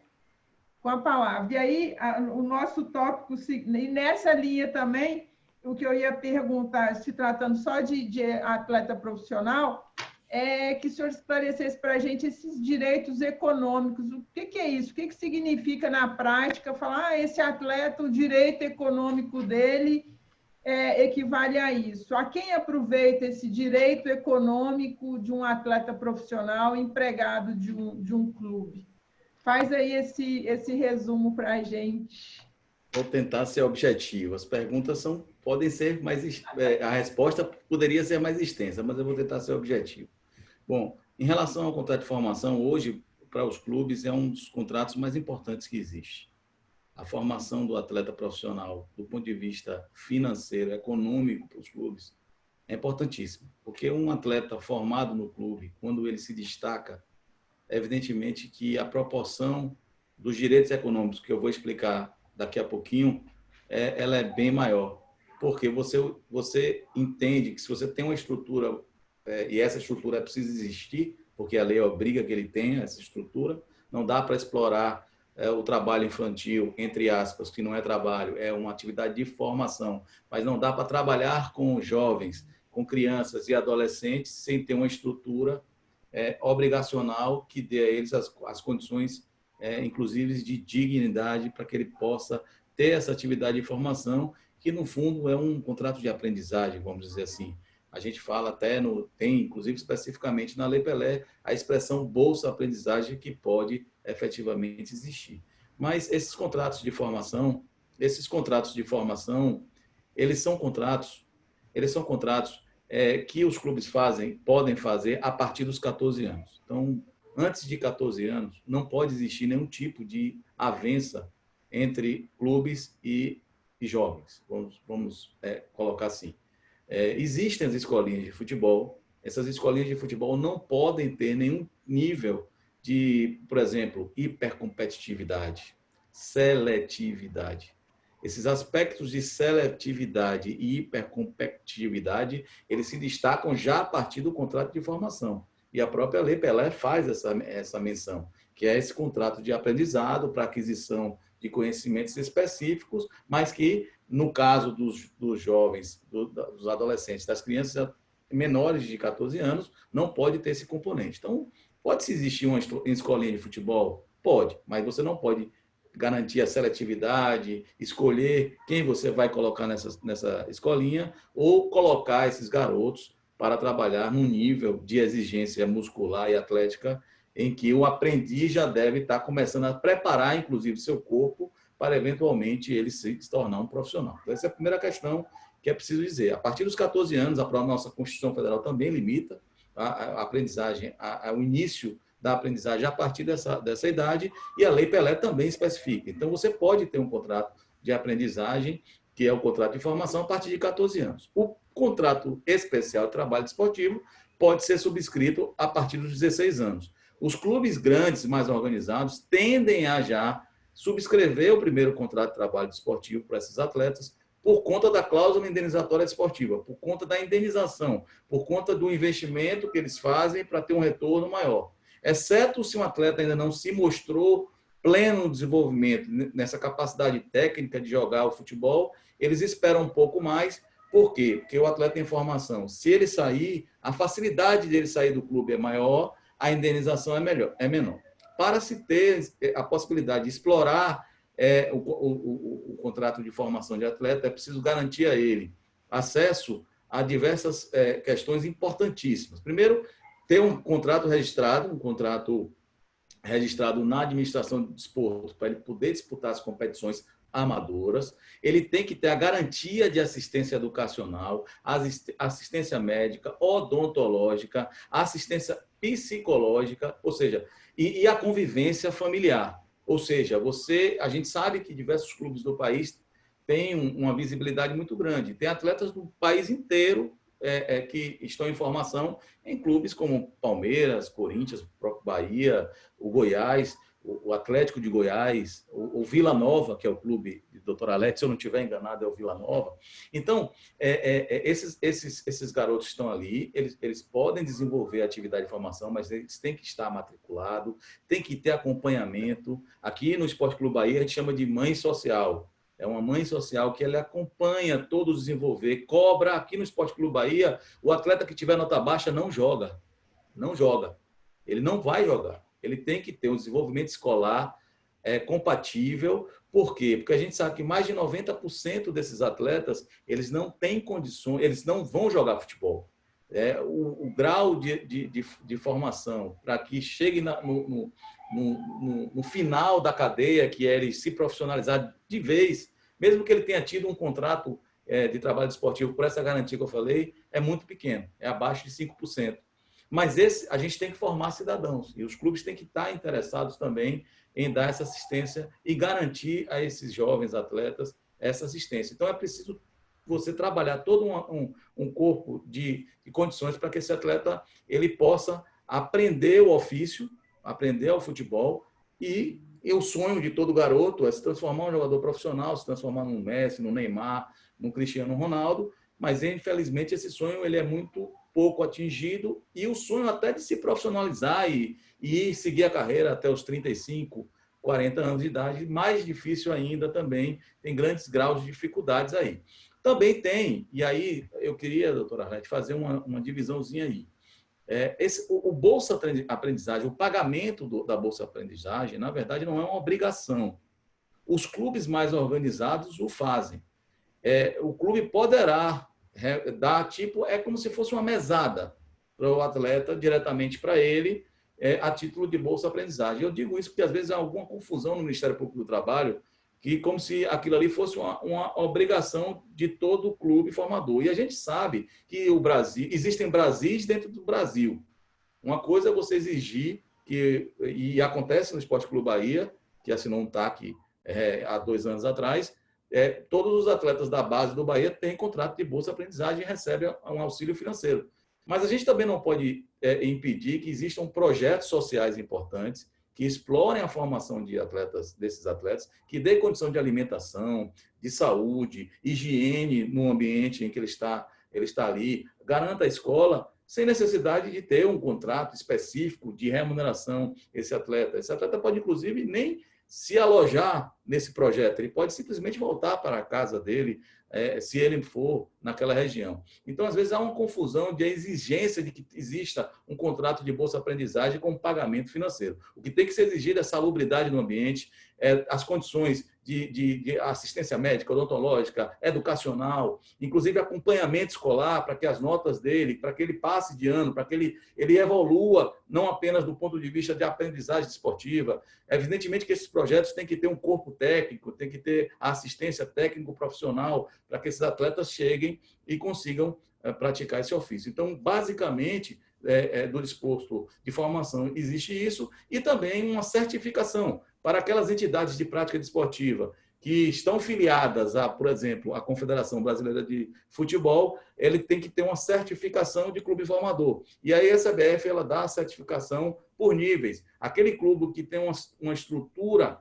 A: Com a palavra. E aí, o nosso tópico, e nessa linha também, o que eu ia perguntar, se tratando só de atleta profissional, é que o senhor esclarecesse para a gente esses direitos econômicos. O que é isso? O que significa, na prática, falar esse atleta, o direito econômico dele equivale a isso? A quem aproveita esse direito econômico de um atleta profissional empregado de um clube? Faz aí esse resumo para a gente.
C: Vou tentar ser objetivo. As perguntas podem ser mais... a resposta poderia ser mais extensa, mas eu vou tentar ser objetivo. Bom, em relação ao contrato de formação, hoje, para os clubes, é um dos contratos mais importantes que existe. A formação do atleta profissional, do ponto de vista financeiro, econômico para os clubes, é importantíssimo. Porque um atleta formado no clube, quando ele se destaca, evidentemente que a proporção dos direitos econômicos, que eu vou explicar daqui a pouquinho, ela é bem maior. Porque você entende que se você tem uma estrutura, e essa estrutura precisa existir, porque a lei obriga que ele tenha essa estrutura, não dá para explorar o trabalho infantil, entre aspas, que não é trabalho, é uma atividade de formação, mas não dá para trabalhar com jovens, com crianças e adolescentes sem ter uma estrutura obrigacional que dê a eles as condições, inclusive, de dignidade para que ele possa ter essa atividade de formação, que no fundo é um contrato de aprendizagem, vamos dizer assim. A gente fala até, tem inclusive especificamente na Lei Pelé, a expressão bolsa-aprendizagem que pode efetivamente existir. Mas esses contratos de formação, eles são contratos que os clubes podem fazer a partir dos 14 anos. Então, antes de 14 anos, não pode existir nenhum tipo de avença entre clubes e jovens. Vamos colocar assim. Existem as escolinhas de futebol. Essas escolinhas de futebol não podem ter nenhum nível de, por exemplo, hipercompetitividade, seletividade. Esses aspectos de seletividade e hipercompetitividade, eles se destacam já a partir do contrato de formação. E a própria Lei Pelé faz essa menção, que é esse contrato de aprendizado para aquisição de conhecimentos específicos, mas que, no caso dos jovens, dos adolescentes, das crianças menores de 14 anos, não pode ter esse componente. Então, pode-se existir uma escolinha de futebol? Pode, mas você não pode garantir a seletividade, escolher quem você vai colocar nessa escolinha ou colocar esses garotos para trabalhar num nível de exigência muscular e atlética em que o aprendiz já deve estar começando a preparar, inclusive, seu corpo para, eventualmente, ele se tornar um profissional. Então, essa é a primeira questão que é preciso dizer. A partir dos 14 anos, a nossa Constituição Federal também limita a aprendizagem, o início da aprendizagem a partir dessa idade, e a Lei Pelé também especifica. Então, você pode ter um contrato de aprendizagem, que é o contrato de formação, a partir de 14 anos. O contrato especial de trabalho desportivo pode ser subscrito a partir dos 16 anos. Os clubes grandes, mais organizados, tendem a já subscrever o primeiro contrato de trabalho desportivo para esses atletas por conta da cláusula indenizatória desportiva, por conta da indenização, por conta do investimento que eles fazem para ter um retorno maior. Exceto se um atleta ainda não se mostrou pleno desenvolvimento nessa capacidade técnica de jogar o futebol, eles esperam um pouco mais. Por quê? Porque o atleta em formação, se ele sair, a facilidade dele sair do clube é maior, a indenização é menor. Para se ter a possibilidade de explorar o contrato de formação de atleta, é preciso garantir a ele acesso a diversas questões importantíssimas. Primeiro, ter um contrato registrado na administração do desporto, para ele poder disputar as competições amadoras. Ele tem que ter a garantia de assistência educacional, assistência médica, odontológica, assistência psicológica, ou seja, e a convivência familiar. Ou seja, a gente sabe que diversos clubes do país têm uma visibilidade muito grande. Tem atletas do país inteiro que estão em formação em clubes como Palmeiras, Corinthians, o próprio Bahia, o Goiás, o Atlético de Goiás, o Vila Nova, que é o clube de Dr. Alex, se eu não estiver enganado, é o Vila Nova. Então, esses garotos estão ali, eles podem desenvolver atividade de formação, mas eles têm que estar matriculados, tem que ter acompanhamento. Aqui no Esporte Clube Bahia, a gente chama de mãe social. É uma mãe social que ela acompanha todo o desenvolver, cobra. Aqui no Esporte Clube Bahia, o atleta que tiver nota baixa não joga. Não joga. Ele não vai jogar. Ele tem que ter um desenvolvimento escolar compatível. Por quê? Porque a gente sabe que mais de 90% desses atletas, eles não têm condições, eles não vão jogar futebol. O grau de formação para que chegue no final da cadeia, que é ele se profissionalizar de vez, mesmo que ele tenha tido um contrato de trabalho desportivo por essa garantia que eu falei, é muito pequeno, é abaixo de 5%. Mas a gente tem que formar cidadãos, e os clubes têm que estar interessados também em dar essa assistência e garantir a esses jovens atletas essa assistência. Então, é preciso você trabalhar todo um corpo de condições para que esse atleta ele possa aprender o ofício, aprender o futebol, e o sonho de todo garoto é se transformar em um jogador profissional, se transformar num Messi, num Neymar, num Cristiano Ronaldo, mas, infelizmente, esse sonho ele é muito pouco atingido, e o sonho até de se profissionalizar e seguir a carreira até os 35, 40 anos de idade, mais difícil ainda também, tem grandes graus de dificuldades aí. Também tem, e aí eu queria, doutora Arlete, fazer uma divisãozinha aí. O Bolsa Aprendizagem, o pagamento da Bolsa Aprendizagem, na verdade, não é uma obrigação. os clubes mais organizados o fazem. O clube poderá dar, tipo, é como se fosse uma mesada para o atleta, diretamente para ele, a título de bolsa-aprendizagem. Eu digo isso porque, às vezes, há alguma confusão no Ministério Público do Trabalho, que como se aquilo ali fosse uma obrigação de todo o clube formador. E a gente sabe que o Brasil, existem Brasis dentro do Brasil. Uma coisa é você exigir, e acontece no Esporte Clube Bahia, que assinou um TAC há 2 anos atrás, todos os atletas da base do Bahia têm contrato de bolsa-aprendizagem e recebem um auxílio financeiro. Mas a gente também não pode impedir que existam projetos sociais importantes que explorem a formação de desses atletas, que dê condição de alimentação, de saúde, higiene no ambiente em que ele está ali, garanta a escola, sem necessidade de ter um contrato específico de remuneração esse atleta. Esse atleta pode, inclusive, nem se alojar nesse projeto, ele pode simplesmente voltar para a casa dele, se ele for naquela região. Então, às vezes, há uma confusão de exigência de que exista um contrato de bolsa-aprendizagem com pagamento financeiro. O que tem que ser exigido é salubridade no ambiente, as condições de assistência médica, odontológica, educacional, inclusive acompanhamento escolar para que as notas dele, para que ele passe de ano, para que ele evolua, não apenas do ponto de vista de aprendizagem esportiva. Evidentemente que esses projetos têm que ter um corpo técnico, tem que ter a assistência técnico-profissional para que esses atletas cheguem e consigam praticar esse ofício. Então, basicamente, do disposto de formação existe isso e também uma certificação para aquelas entidades de prática desportiva que estão filiadas a, por exemplo, a Confederação Brasileira de Futebol, ele tem que ter uma certificação de clube formador. E aí a CBF ela dá a certificação por níveis. Aquele clube que tem uma estrutura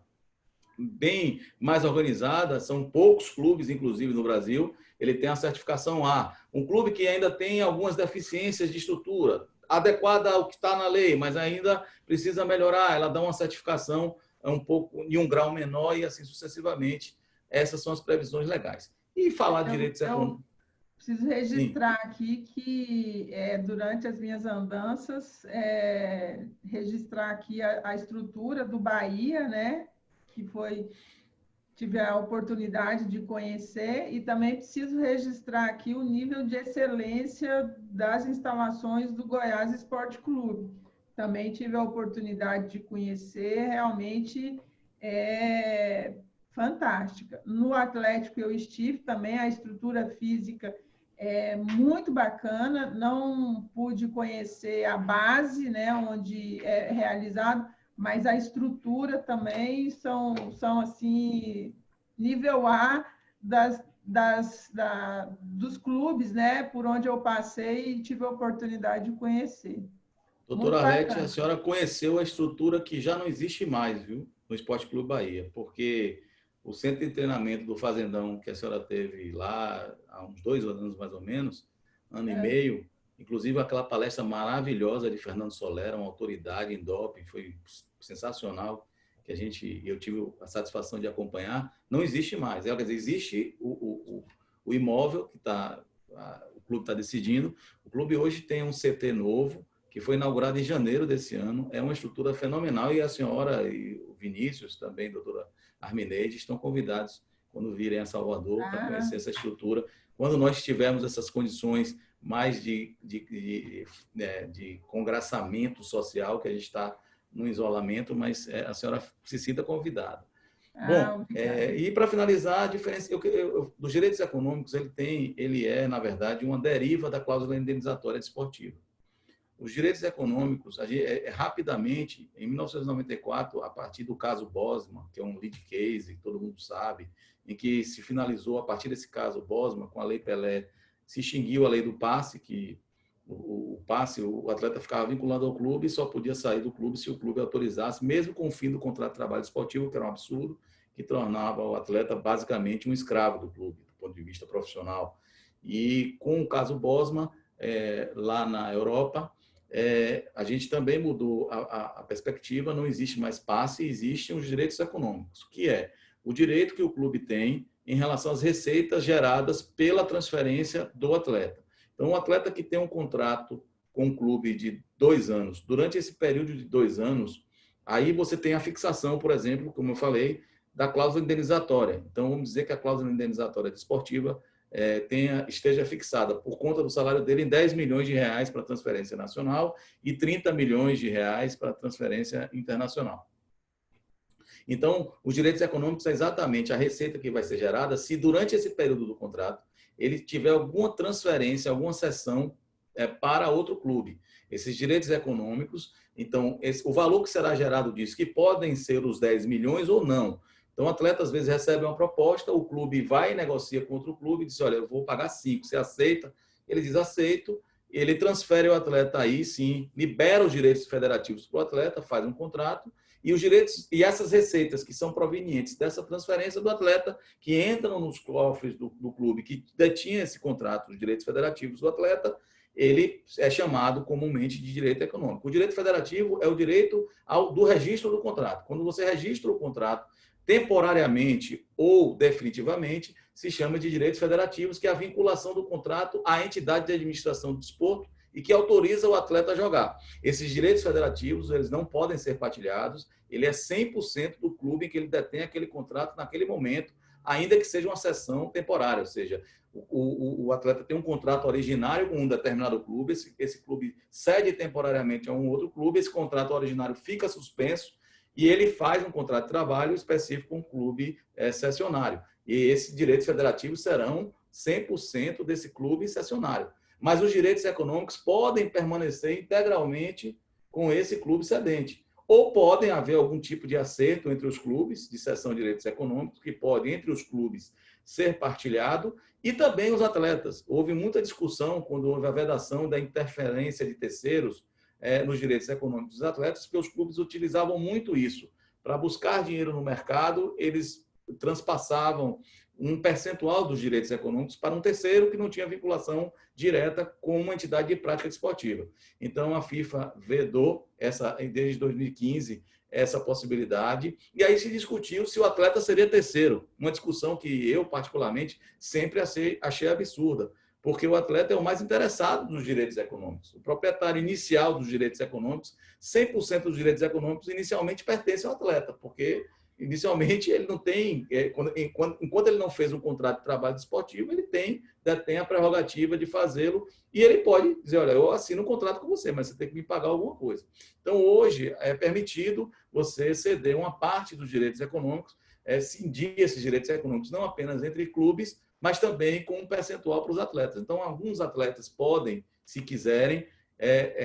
C: bem mais organizada, são poucos clubes, inclusive, no Brasil, ele tem a certificação A. Um clube que ainda tem algumas deficiências de estrutura, adequada ao que está na lei, mas ainda precisa melhorar, ela dá uma certificação um pouco em um grau menor e assim sucessivamente. Essas são as previsões legais. E falar de direitos econômicos.
A: Preciso registrar aqui que, durante as minhas andanças, registrar aqui a estrutura do Bahia, né? Que tive a oportunidade de conhecer, e também preciso registrar aqui o nível de excelência das instalações do Goiás Esporte Clube. Também tive a oportunidade de conhecer, realmente é fantástica. No Atlético eu estive também, a estrutura física é muito bacana, não pude conhecer a base, né, onde é realizado, mas a estrutura também são assim, nível A dos clubes, né, por onde eu passei e tive a oportunidade de conhecer.
C: Doutora Arlete, a senhora conheceu a estrutura que já não existe mais, viu, no Esporte Clube Bahia, porque o centro de treinamento do Fazendão, que a senhora teve lá há uns 2 anos, mais ou menos, ano e meio, inclusive aquela palestra maravilhosa de Fernando Solera, uma autoridade em doping, foi sensacional, que eu tive a satisfação de acompanhar, não existe mais. Quer dizer, existe o imóvel que o clube está decidindo. O clube hoje tem um CT novo, que foi inaugurado em janeiro desse ano. É uma estrutura fenomenal e a senhora e o Vinícius, também, doutora Armineide, estão convidados, quando virem a Salvador, para conhecer essa estrutura. Quando nós tivermos essas condições mais de congraçamento social, que a gente está no isolamento, mas a senhora se sinta convidada. Bom, e para finalizar, a diferença dos direitos econômicos, ele é, na verdade, uma deriva da cláusula indenizatória desportiva. Os direitos econômicos, rapidamente, em 1994, a partir do caso Bosman, que é um lead case, que todo mundo sabe, em que se finalizou, a partir desse caso Bosman, com a Lei Pelé, se extinguiu a lei do passe, que o atleta ficava vinculado ao clube e só podia sair do clube se o clube autorizasse, mesmo com o fim do contrato de trabalho esportivo, que era um absurdo, que tornava o atleta basicamente um escravo do clube, do ponto de vista profissional. E com o caso Bosman, lá na Europa, a gente também mudou a perspectiva, não existe mais passe, existem os direitos econômicos, que é o direito que o clube tem em relação às receitas geradas pela transferência do atleta. Então, um atleta que tem um contrato com um clube de 2 anos, durante esse período de 2 anos, aí você tem a fixação, por exemplo, como eu falei, da cláusula indenizatória. Então, vamos dizer que a cláusula indenizatória desportiva esteja fixada por conta do salário dele em 10 milhões de reais para transferência nacional e 30 milhões de reais para transferência internacional. Então, os direitos econômicos é exatamente a receita que vai ser gerada se durante esse período do contrato ele tiver alguma transferência, alguma cessão para outro clube. Esses direitos econômicos, então, o valor que será gerado disso, que podem ser os 10 milhões ou não. Então, o atleta, às vezes, recebe uma proposta, o clube vai e negocia com outro clube e diz, olha, eu vou pagar 5, você aceita? Ele diz, aceito. Ele transfere o atleta aí, sim, libera os direitos federativos para o atleta, faz um contrato, e os direitos e essas receitas que são provenientes dessa transferência do atleta, que entram nos cofres do clube que detinha esse contrato, os direitos federativos do atleta, ele é chamado comumente de direito econômico. O direito federativo é o direito do registro do contrato. Quando você registra o contrato temporariamente ou definitivamente, se chama de direitos federativos, que é a vinculação do contrato à entidade de administração do desporto e que autoriza o atleta a jogar. Esses direitos federativos, eles não podem ser partilhados, ele é 100% do clube em que ele detém aquele contrato naquele momento, ainda que seja uma cessão temporária, ou seja, o atleta tem um contrato originário com um determinado clube, esse clube cede temporariamente a um outro clube, esse contrato originário fica suspenso e ele faz um contrato de trabalho específico com um clube cessionário. E esses direitos federativos serão 100% desse clube cessionário. Mas os direitos econômicos podem permanecer integralmente com esse clube cedente. Ou podem haver algum tipo de acerto entre os clubes, de cessão de direitos econômicos, que pode, entre os clubes, ser partilhado, e também os atletas. Houve muita discussão quando houve a vedação da interferência de terceiros nos direitos econômicos dos atletas, porque os clubes utilizavam muito isso. Para buscar dinheiro no mercado, eles transpassavam um percentual dos direitos econômicos para um terceiro que não tinha vinculação direta com uma entidade de prática desportiva. Então, a FIFA vedou, desde 2015, essa possibilidade, e aí se discutiu se o atleta seria terceiro, uma discussão que eu, particularmente, sempre achei absurda, porque o atleta é o mais interessado nos direitos econômicos. O proprietário inicial dos direitos econômicos, 100% dos direitos econômicos, inicialmente pertence ao atleta, porque inicialmente ele não tem, enquanto ele não fez um contrato de trabalho desportivo, ele detém a prerrogativa de fazê-lo e ele pode dizer, olha, eu assino um contrato com você, mas você tem que me pagar alguma coisa. Então, hoje, é permitido você ceder uma parte dos direitos econômicos, cindir esses direitos econômicos, não apenas entre clubes, mas também com um percentual para os atletas. Então, alguns atletas podem, se quiserem,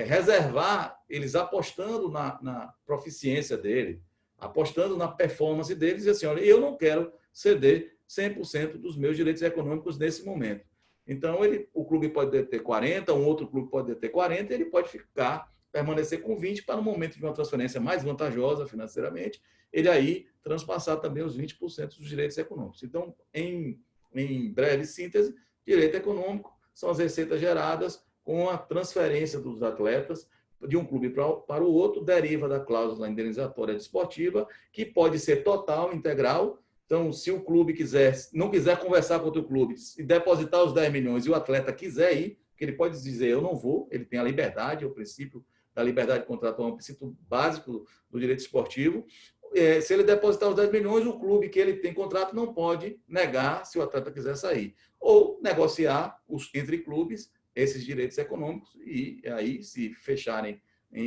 C: reservar, eles apostando na proficiência dele, apostando na performance deles, e assim, olha, eu não quero ceder 100% dos meus direitos econômicos nesse momento. Então, o clube pode ter 40%, um outro clube pode ter 40%, ele pode permanecer com 20% para no momento de uma transferência mais vantajosa financeiramente, ele aí transpassar também os 20% dos direitos econômicos. Então, em breve síntese, direito econômico são as receitas geradas com a transferência dos atletas de um clube para o outro, deriva da cláusula indenizatória desportiva, que pode ser total, integral. Então, se o clube não quiser conversar com outro clube e depositar os 10 milhões e o atleta quiser ir, que ele pode dizer, eu não vou, ele tem a liberdade, o princípio da liberdade contratual, é um princípio básico do direito esportivo. Se ele depositar os 10 milhões, o clube que ele tem contrato não pode negar se o atleta quiser sair. Ou negociar entre clubes esses direitos econômicos e aí, se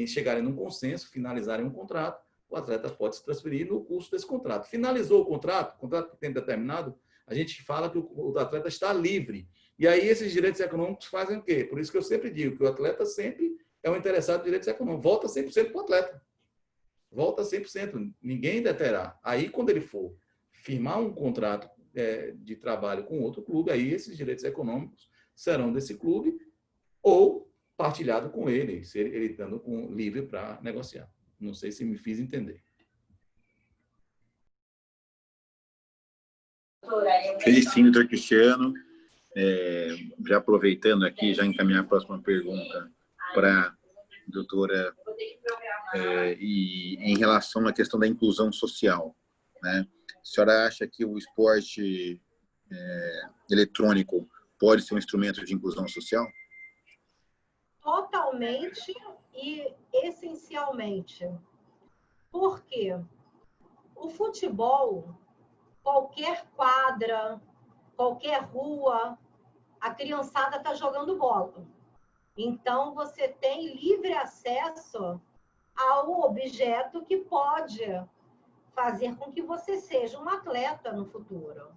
C: chegarem num consenso, finalizarem um contrato, o atleta pode se transferir no curso desse contrato. Finalizou o contrato que tem determinado, a gente fala que o atleta está livre. E aí esses direitos econômicos fazem o quê? Por isso que eu sempre digo que o atleta sempre é um interessado em direitos econômicos. Volta 100% para o atleta. Volta 100%. Ninguém deterá. Aí, quando ele for firmar um contrato de trabalho com outro clube, aí esses direitos econômicos serão desse clube ou partilhado com ele estando livre para negociar. Não sei se me fiz entender.
B: Feliz sim, doutor Cristiano. Já aproveitando aqui, já encaminhar a próxima pergunta para a doutora, e em relação à questão da inclusão social, né? A senhora acha que o esporte eletrônico pode ser um instrumento de inclusão social?
D: Totalmente e essencialmente. Por quê? O futebol, qualquer quadra, qualquer rua, a criançada está jogando bola. Então, você tem livre acesso ao objeto que pode fazer com que você seja um atleta no futuro.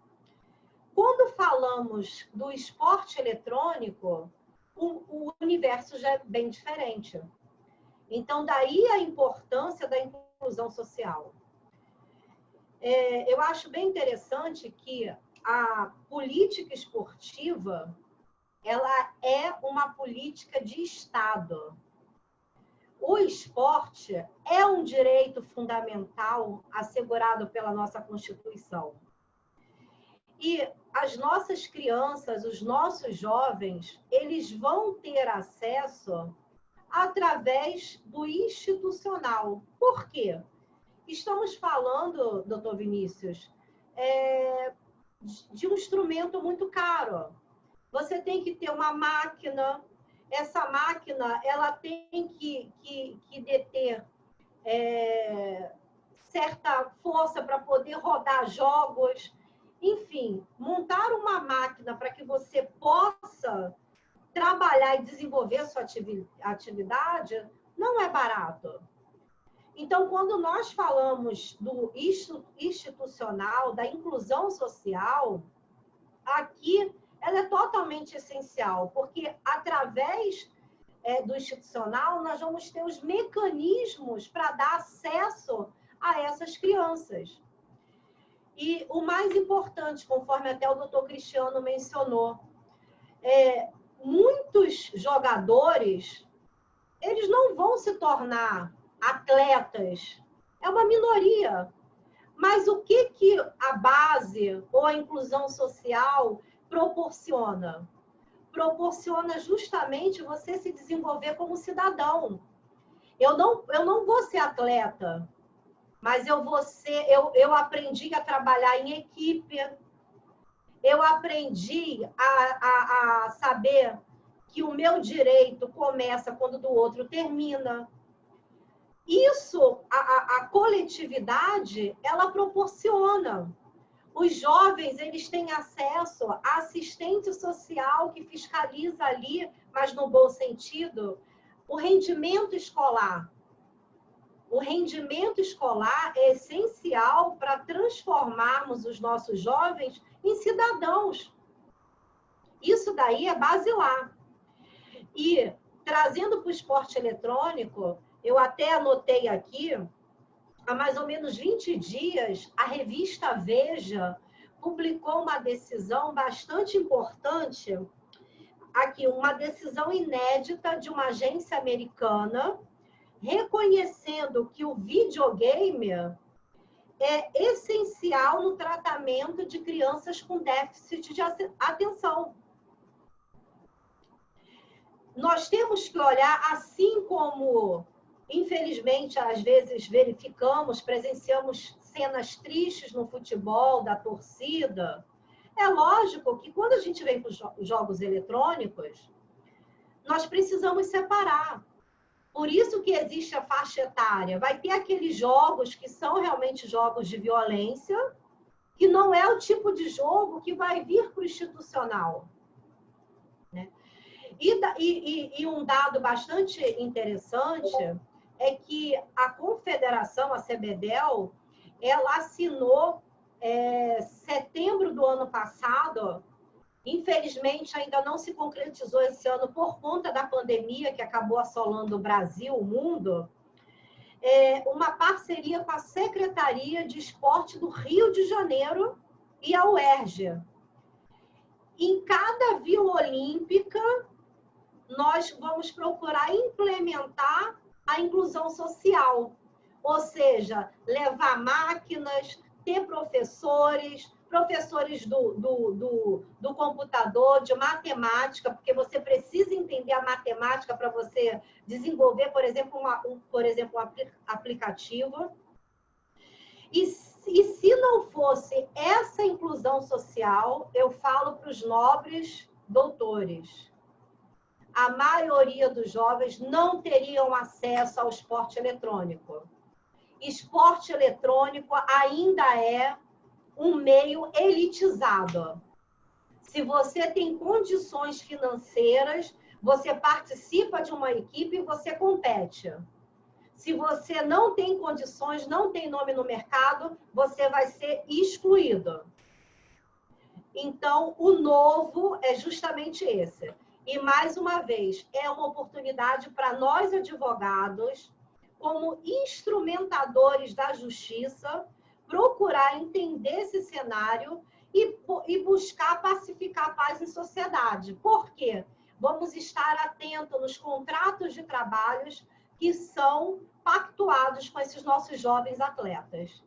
D: Quando falamos do esporte eletrônico, o universo já é bem diferente. Então, daí a importância da inclusão social. Eu acho bem interessante que a política esportiva, ela é uma política de Estado. O esporte é um direito fundamental assegurado pela nossa Constituição. E as nossas crianças, os nossos jovens, eles vão ter acesso através do institucional. Por quê? Estamos falando, doutor Vinícius, de um instrumento muito caro. Você tem que ter uma máquina. Essa máquina ela tem que deter certa força para poder rodar jogos. Enfim, montar uma máquina para que você possa trabalhar e desenvolver sua atividade não é barato. Então, quando nós falamos do institucional, da inclusão social, aqui ela é totalmente essencial, porque através do institucional nós vamos ter os mecanismos para dar acesso a essas crianças. E o mais importante, conforme até o doutor Cristiano mencionou, muitos jogadores, eles não vão se tornar atletas, é uma minoria. Mas o que a base ou a inclusão social proporciona? Proporciona justamente você se desenvolver como cidadão. Eu não vou ser atleta, mas eu aprendi a trabalhar em equipe, eu aprendi a saber que o meu direito começa quando do outro termina. Isso, a coletividade, ela proporciona. Os jovens, eles têm acesso a assistente social que fiscaliza ali, mas no bom sentido, o rendimento escolar. O rendimento escolar é essencial para transformarmos os nossos jovens em cidadãos. Isso daí é basilar. E, trazendo para o esporte eletrônico, eu até anotei aqui, há mais ou menos 20 dias, a revista Veja publicou uma decisão bastante importante, aqui, uma decisão inédita de uma agência americana, reconhecendo que o videogame é essencial no tratamento de crianças com déficit de atenção. Nós temos que olhar, assim como, infelizmente, às vezes presenciamos cenas tristes no futebol, da torcida. É lógico que quando a gente vem para os jogos eletrônicos, nós precisamos separar. Por isso que existe a faixa etária. Vai ter aqueles jogos que são realmente jogos de violência, que não é o tipo de jogo que vai vir para o institucional. Né? E um dado bastante interessante é que a confederação, a CBDEL, ela assinou setembro do ano passado, infelizmente ainda não se concretizou esse ano por conta da pandemia que acabou assolando o Brasil, o mundo, uma parceria com a Secretaria de Esporte do Rio de Janeiro e a UERJ. Em cada Vila Olímpica, nós vamos procurar implementar a inclusão social, ou seja, levar máquinas, ter professores do computador, de matemática, porque você precisa entender a matemática para você desenvolver, por exemplo, um aplicativo. E se não fosse essa inclusão social, eu falo para os nobres doutores, a maioria dos jovens não teriam acesso ao esporte eletrônico. Esporte eletrônico ainda é um meio elitizado. Se você tem condições financeiras, você participa de uma equipe e você compete. Se você não tem condições, não tem nome no mercado, você vai ser excluído. Então, o novo é justamente esse. E, mais uma vez, é uma oportunidade para nós, advogados, como instrumentadores da justiça, procurar entender esse cenário e buscar pacificar a paz em sociedade. Por quê? Vamos estar atentos nos contratos de trabalhos que são pactuados com esses nossos jovens atletas.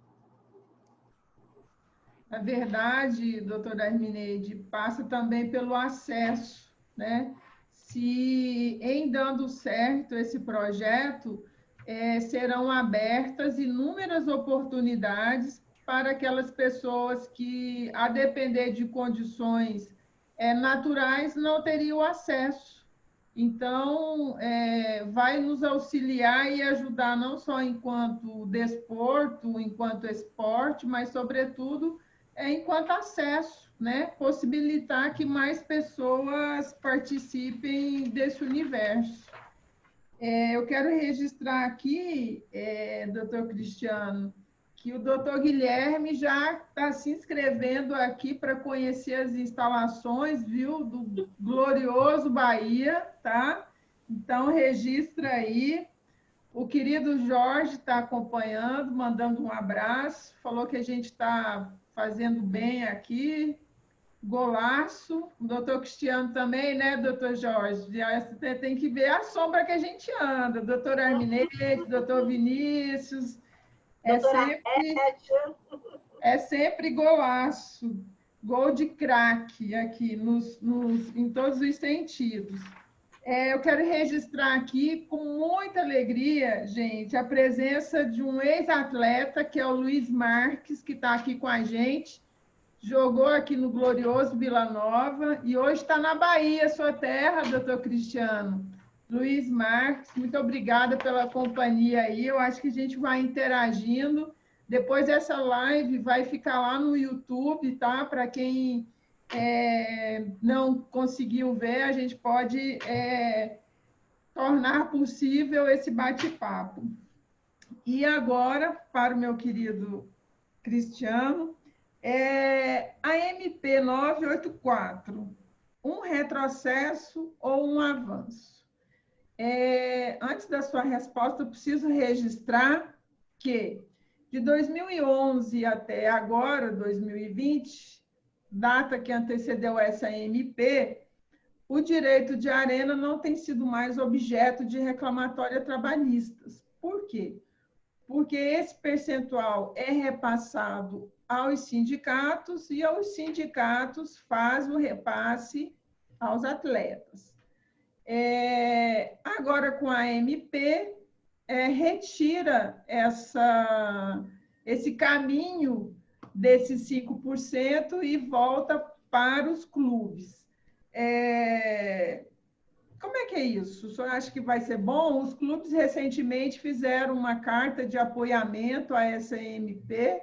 A: Na verdade, doutora Armineide, passa também pelo acesso, né? Se, em dando certo esse projeto, serão abertas inúmeras oportunidades para aquelas pessoas que, a depender de condições naturais, não teriam acesso. Então, vai nos auxiliar e ajudar não só enquanto desporto, enquanto esporte, mas, sobretudo, enquanto acesso, né? Possibilitar que mais pessoas participem desse universo. Eu quero registrar aqui, doutor Cristiano, que o doutor Guilherme já está se inscrevendo aqui para conhecer as instalações, viu, do glorioso Bahia, tá? Então, registra aí. O querido Jorge está acompanhando, mandando um abraço, falou que a gente está fazendo bem aqui, golaço. O doutor Cristiano também, né, doutor Jorge? Você tem que ver a sombra que a gente anda. Doutor Armineide, doutor Vinícius. É sempre golaço, gol de craque aqui, em todos os sentidos. Eu quero registrar aqui, com muita alegria, gente, a presença de um ex-atleta, que é o Luiz Marques, que está aqui com a gente, jogou aqui no glorioso Vila Nova e hoje está na Bahia, sua terra, doutor Cristiano. Luiz Marques, muito obrigada pela companhia aí, eu acho que a gente vai interagindo. Depois essa live vai ficar lá no YouTube, tá? Para quem não conseguiu ver, a gente pode tornar possível esse bate-papo. E agora, para o meu querido Cristiano, a MP 984, um retrocesso ou um avanço? Antes da sua resposta, eu preciso registrar que, de 2011 até agora, 2020, data que antecedeu essa MP, o direito de arena não tem sido mais objeto de reclamatória trabalhistas. Por quê? Porque esse percentual é repassado aos sindicatos e os sindicatos fazem o repasse aos atletas. Agora, com a MP, retira esse caminho desses 5% e volta para os clubes. Como é que é isso? O senhor acha que vai ser bom? Os clubes recentemente fizeram uma carta de apoiamento a essa MP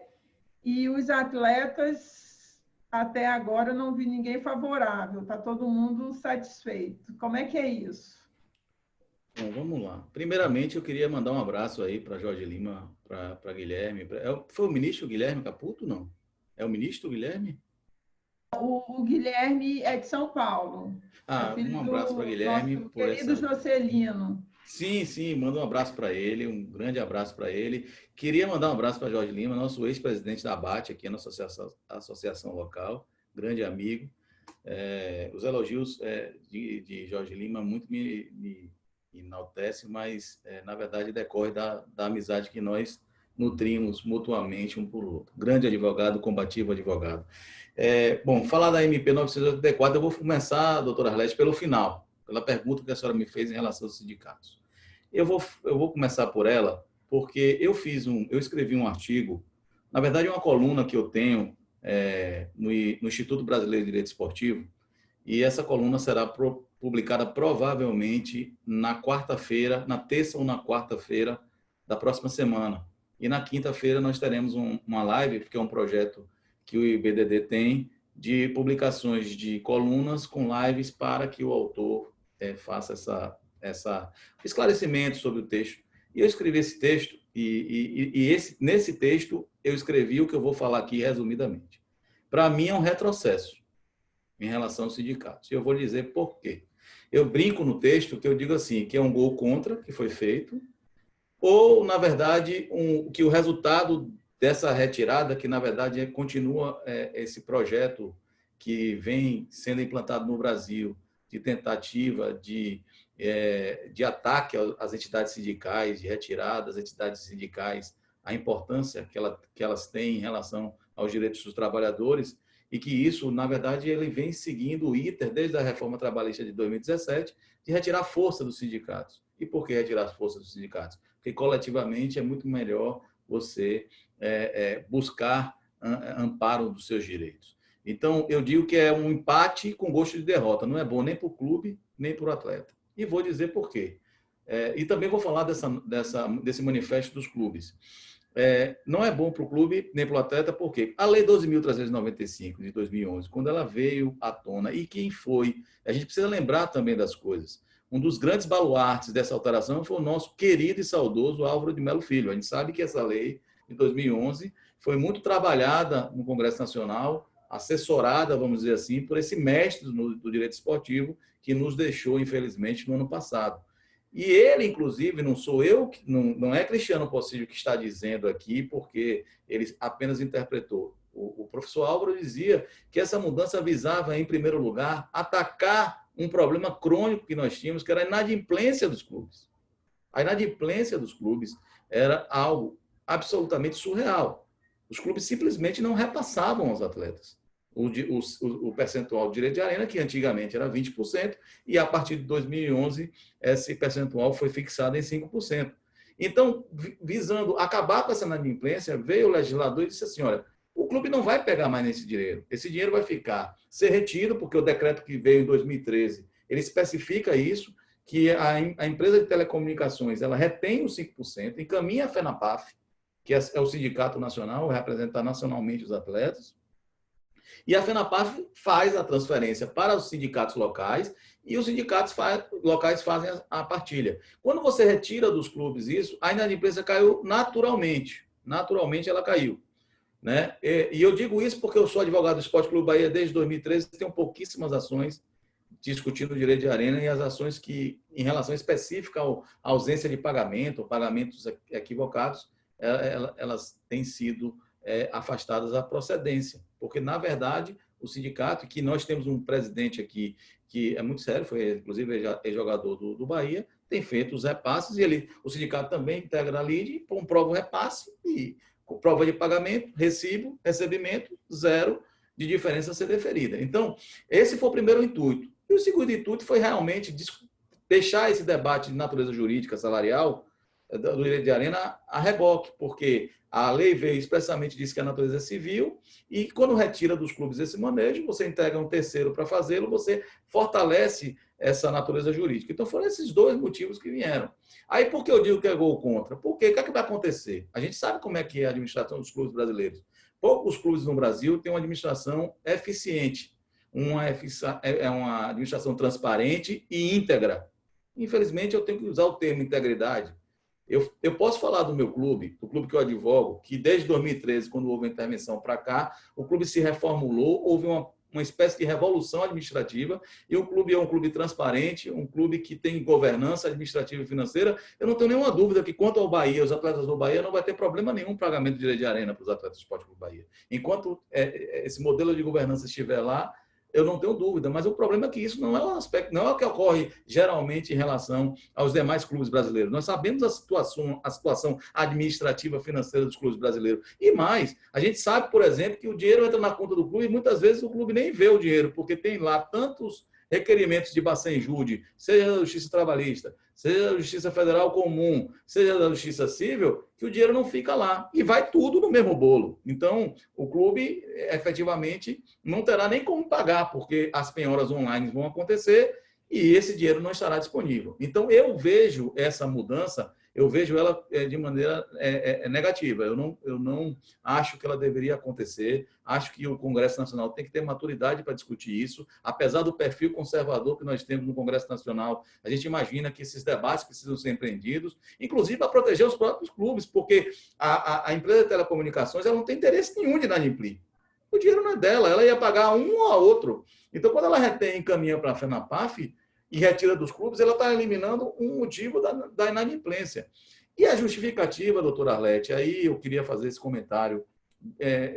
A: e os atletas, até agora, não vi ninguém favorável. Está todo mundo satisfeito. Como é que é isso?
C: Bom, vamos lá. Primeiramente, eu queria mandar um abraço aí para Jorge Lima, para Guilherme. Foi o ministro Guilherme Caputo, não? É o ministro Guilherme?
A: O Guilherme é de São Paulo.
C: Um abraço para Guilherme.
A: Nosso querido Jocelino.
C: Sim, manda um abraço para ele, um grande abraço para ele. Queria mandar um abraço para Jorge Lima, nosso ex-presidente da ABAT, aqui na associação local, grande amigo. Os elogios de Jorge Lima muito me enaltecem, mas, na verdade, decorre da amizade que nós nutrimos mutuamente um por outro. Grande advogado, combativo advogado. Bom, falar da MP 984, eu vou começar, doutora Arlete, pelo final, pela pergunta que a senhora me fez em relação aos sindicatos. Eu vou começar por ela, porque eu escrevi um artigo, na verdade, uma coluna que eu tenho no Instituto Brasileiro de Direito Esportivo, e essa coluna será publicada provavelmente na quarta-feira, na terça ou na quarta-feira da próxima semana. E na quinta-feira nós teremos uma live, porque é um projeto que o IBDD tem de publicações de colunas com lives para que o autor faça essa esclarecimento sobre o texto. E eu escrevi esse texto, nesse texto eu escrevi o que eu vou falar aqui resumidamente. Para mim é um retrocesso em relação aos sindicatos. E eu vou dizer por quê. Eu brinco no texto que eu digo assim, que é um gol contra que foi feito, ou, na verdade, que o resultado dessa retirada, que, na verdade, continua esse projeto que vem sendo implantado no Brasil, de tentativa de ataque às entidades sindicais, de retirada das entidades sindicais, a importância que elas têm em relação aos direitos dos trabalhadores, e que isso, na verdade, ele vem seguindo o ITER desde a reforma trabalhista de 2017, de retirar a força dos sindicatos. E por que retirar a força dos sindicatos? Porque coletivamente é muito melhor você buscar amparo dos seus direitos. Então, eu digo que é um empate com gosto de derrota. Não é bom nem para o clube, nem para o atleta. E vou dizer por quê. E também vou falar desse manifesto dos clubes. Não é bom para o clube nem para o atleta, porque a Lei 12.395 de 2011, quando ela veio à tona, e quem foi, a gente precisa lembrar também das coisas. Um dos grandes baluartes dessa alteração foi o nosso querido e saudoso Álvaro de Melo Filho. A gente sabe que essa lei de 2011 foi muito trabalhada no Congresso Nacional, assessorada, vamos dizer assim, por esse mestre do direito esportivo que nos deixou, infelizmente, no ano passado. E ele, inclusive, não sou eu, não é Cristiano Possílio que está dizendo aqui, porque ele apenas interpretou. O professor Álvaro dizia que essa mudança visava, em primeiro lugar, atacar um problema crônico que nós tínhamos, que era a inadimplência dos clubes. A inadimplência dos clubes era algo absolutamente surreal. Os clubes simplesmente não repassavam aos atletas o percentual de direito de arena, que antigamente era 20%, e a partir de 2011 esse percentual foi fixado em 5%. Então, visando acabar com essa inadimplência, veio o legislador e disse assim, olha, o clube não vai pegar mais nesse dinheiro. Esse dinheiro vai ser retido, porque o decreto que veio em 2013, ele especifica isso, que a empresa de telecomunicações ela retém os 5%, encaminha a FENAPAF, que é o sindicato nacional, vai representar nacionalmente os atletas, e a FENAPAF faz a transferência para os sindicatos locais e os sindicatos locais fazem a partilha. Quando você retira dos clubes isso, a inadimplência caiu naturalmente. Naturalmente ela caiu. Né? E eu digo isso porque eu sou advogado do Esporte Clube Bahia desde 2013, tenho pouquíssimas ações discutindo o direito de arena e as ações que, em relação específica à ausência de pagamento, ou pagamentos equivocados, elas têm sido afastadas da procedência. Porque, na verdade, o sindicato, que nós temos um presidente aqui que é muito sério, foi inclusive jogador do Bahia, tem feito os repasses e o sindicato também integra a LIDE, comprova o repasse e prova de pagamento, recibo, recebimento, zero de diferença a ser deferida. Então, esse foi o primeiro intuito. E o segundo intuito foi realmente deixar esse debate de natureza jurídica salarial do direito de arena a reboque, porque a lei veio expressamente diz que a natureza é civil e quando retira dos clubes esse manejo, você integra um terceiro para fazê-lo, você fortalece essa natureza jurídica. Então, foram esses dois motivos que vieram. Aí, por que eu digo que é gol contra? Porque o que é que vai acontecer? A gente sabe como é que é a administração dos clubes brasileiros. Poucos clubes no Brasil têm uma administração eficiente, uma administração transparente e íntegra. Infelizmente, eu tenho que usar o termo integridade. Eu posso falar do meu clube, do clube que eu advogo, que desde 2013, quando houve a intervenção para cá, o clube se reformulou, houve uma espécie de revolução administrativa, e o clube é um clube transparente, um clube que tem governança administrativa e financeira. Eu não tenho nenhuma dúvida que, quanto ao Bahia, os atletas do Bahia, não vai ter problema nenhum pagamento de direito de arena para os atletas do Esporte Clube Bahia. Enquanto esse modelo de governança estiver lá, eu não tenho dúvida, mas o problema é que isso não é um aspecto, não é o que ocorre geralmente em relação aos demais clubes brasileiros. Nós sabemos a situação administrativa financeira dos clubes brasileiros. E mais, a gente sabe, por exemplo, que o dinheiro entra na conta do clube e muitas vezes o clube nem vê o dinheiro, porque tem lá tantos requerimentos de bacen-júri, seja da Justiça Trabalhista, seja da Justiça Federal Comum, seja da Justiça Civil, que o dinheiro não fica lá. E vai tudo no mesmo bolo. Então, o clube, efetivamente, não terá nem como pagar, porque as penhoras online vão acontecer e esse dinheiro não estará disponível. Então, eu vejo essa mudança eu vejo ela de maneira negativa. Eu não acho que ela deveria acontecer. Acho que o Congresso Nacional tem que ter maturidade para discutir isso. Apesar do perfil conservador que nós temos no Congresso Nacional, a gente imagina que esses debates precisam ser empreendidos, inclusive para proteger os próprios clubes, porque a empresa de telecomunicações ela não tem interesse nenhum de inadimplir. O dinheiro não é dela, ela ia pagar um ou outro. Então, quando ela retém e encaminha para a FENAPAF e retira dos clubes, ela está eliminando um motivo da inadimplência. E a justificativa, doutora Arlete, aí eu queria fazer esse comentário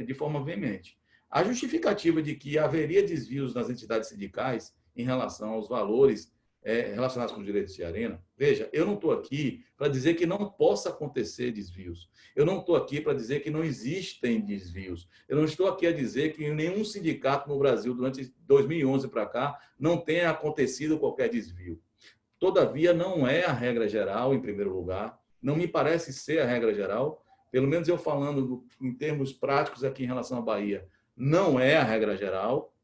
C: de forma veemente. A justificativa de que haveria desvios nas entidades sindicais em relação aos valores relacionados com os direitos de arena, veja, eu não estou aqui para dizer que não possa acontecer desvios. Eu não estou aqui para dizer que não existem desvios. Eu não estou aqui a dizer que em nenhum sindicato no Brasil, durante 2011 para cá, não tenha acontecido qualquer desvio. Todavia, não é a regra geral, em primeiro lugar. Não me parece ser a regra geral. Pelo menos eu falando em termos práticos aqui em relação à Bahia, não é a regra geral.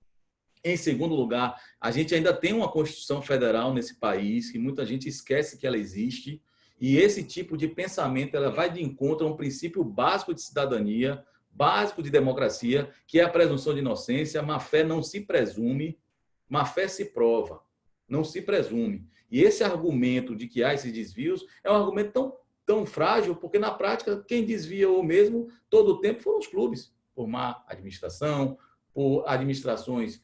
C: Em segundo lugar, a gente ainda tem uma Constituição Federal nesse país, que muita gente esquece que ela existe, e esse tipo de pensamento ela vai de encontro a um princípio básico de cidadania, básico de democracia, que é a presunção de inocência. A má-fé não se presume, má-fé se prova, não se presume. E esse argumento de que há esses desvios é um argumento tão frágil, porque, na prática, quem desviou mesmo todo o tempo foram os clubes, por má administração, por administrações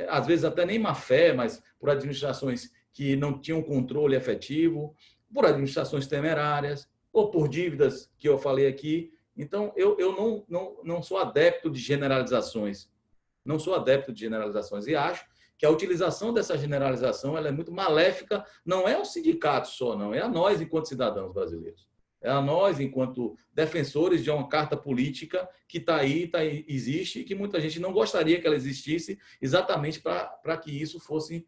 C: às vezes até nem má fé, mas por administrações que não tinham controle efetivo, por administrações temerárias, ou por dívidas que eu falei aqui. Então, eu não sou adepto de generalizações. Não sou adepto de generalizações. E acho que a utilização dessa generalização ela é muito maléfica, não é aos sindicatos só, não, é a nós enquanto cidadãos brasileiros. É a nós, enquanto defensores de uma carta política que está aí, existe, e que muita gente não gostaria que ela existisse, exatamente para que isso fosse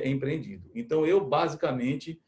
C: empreendido. Então, eu, basicamente,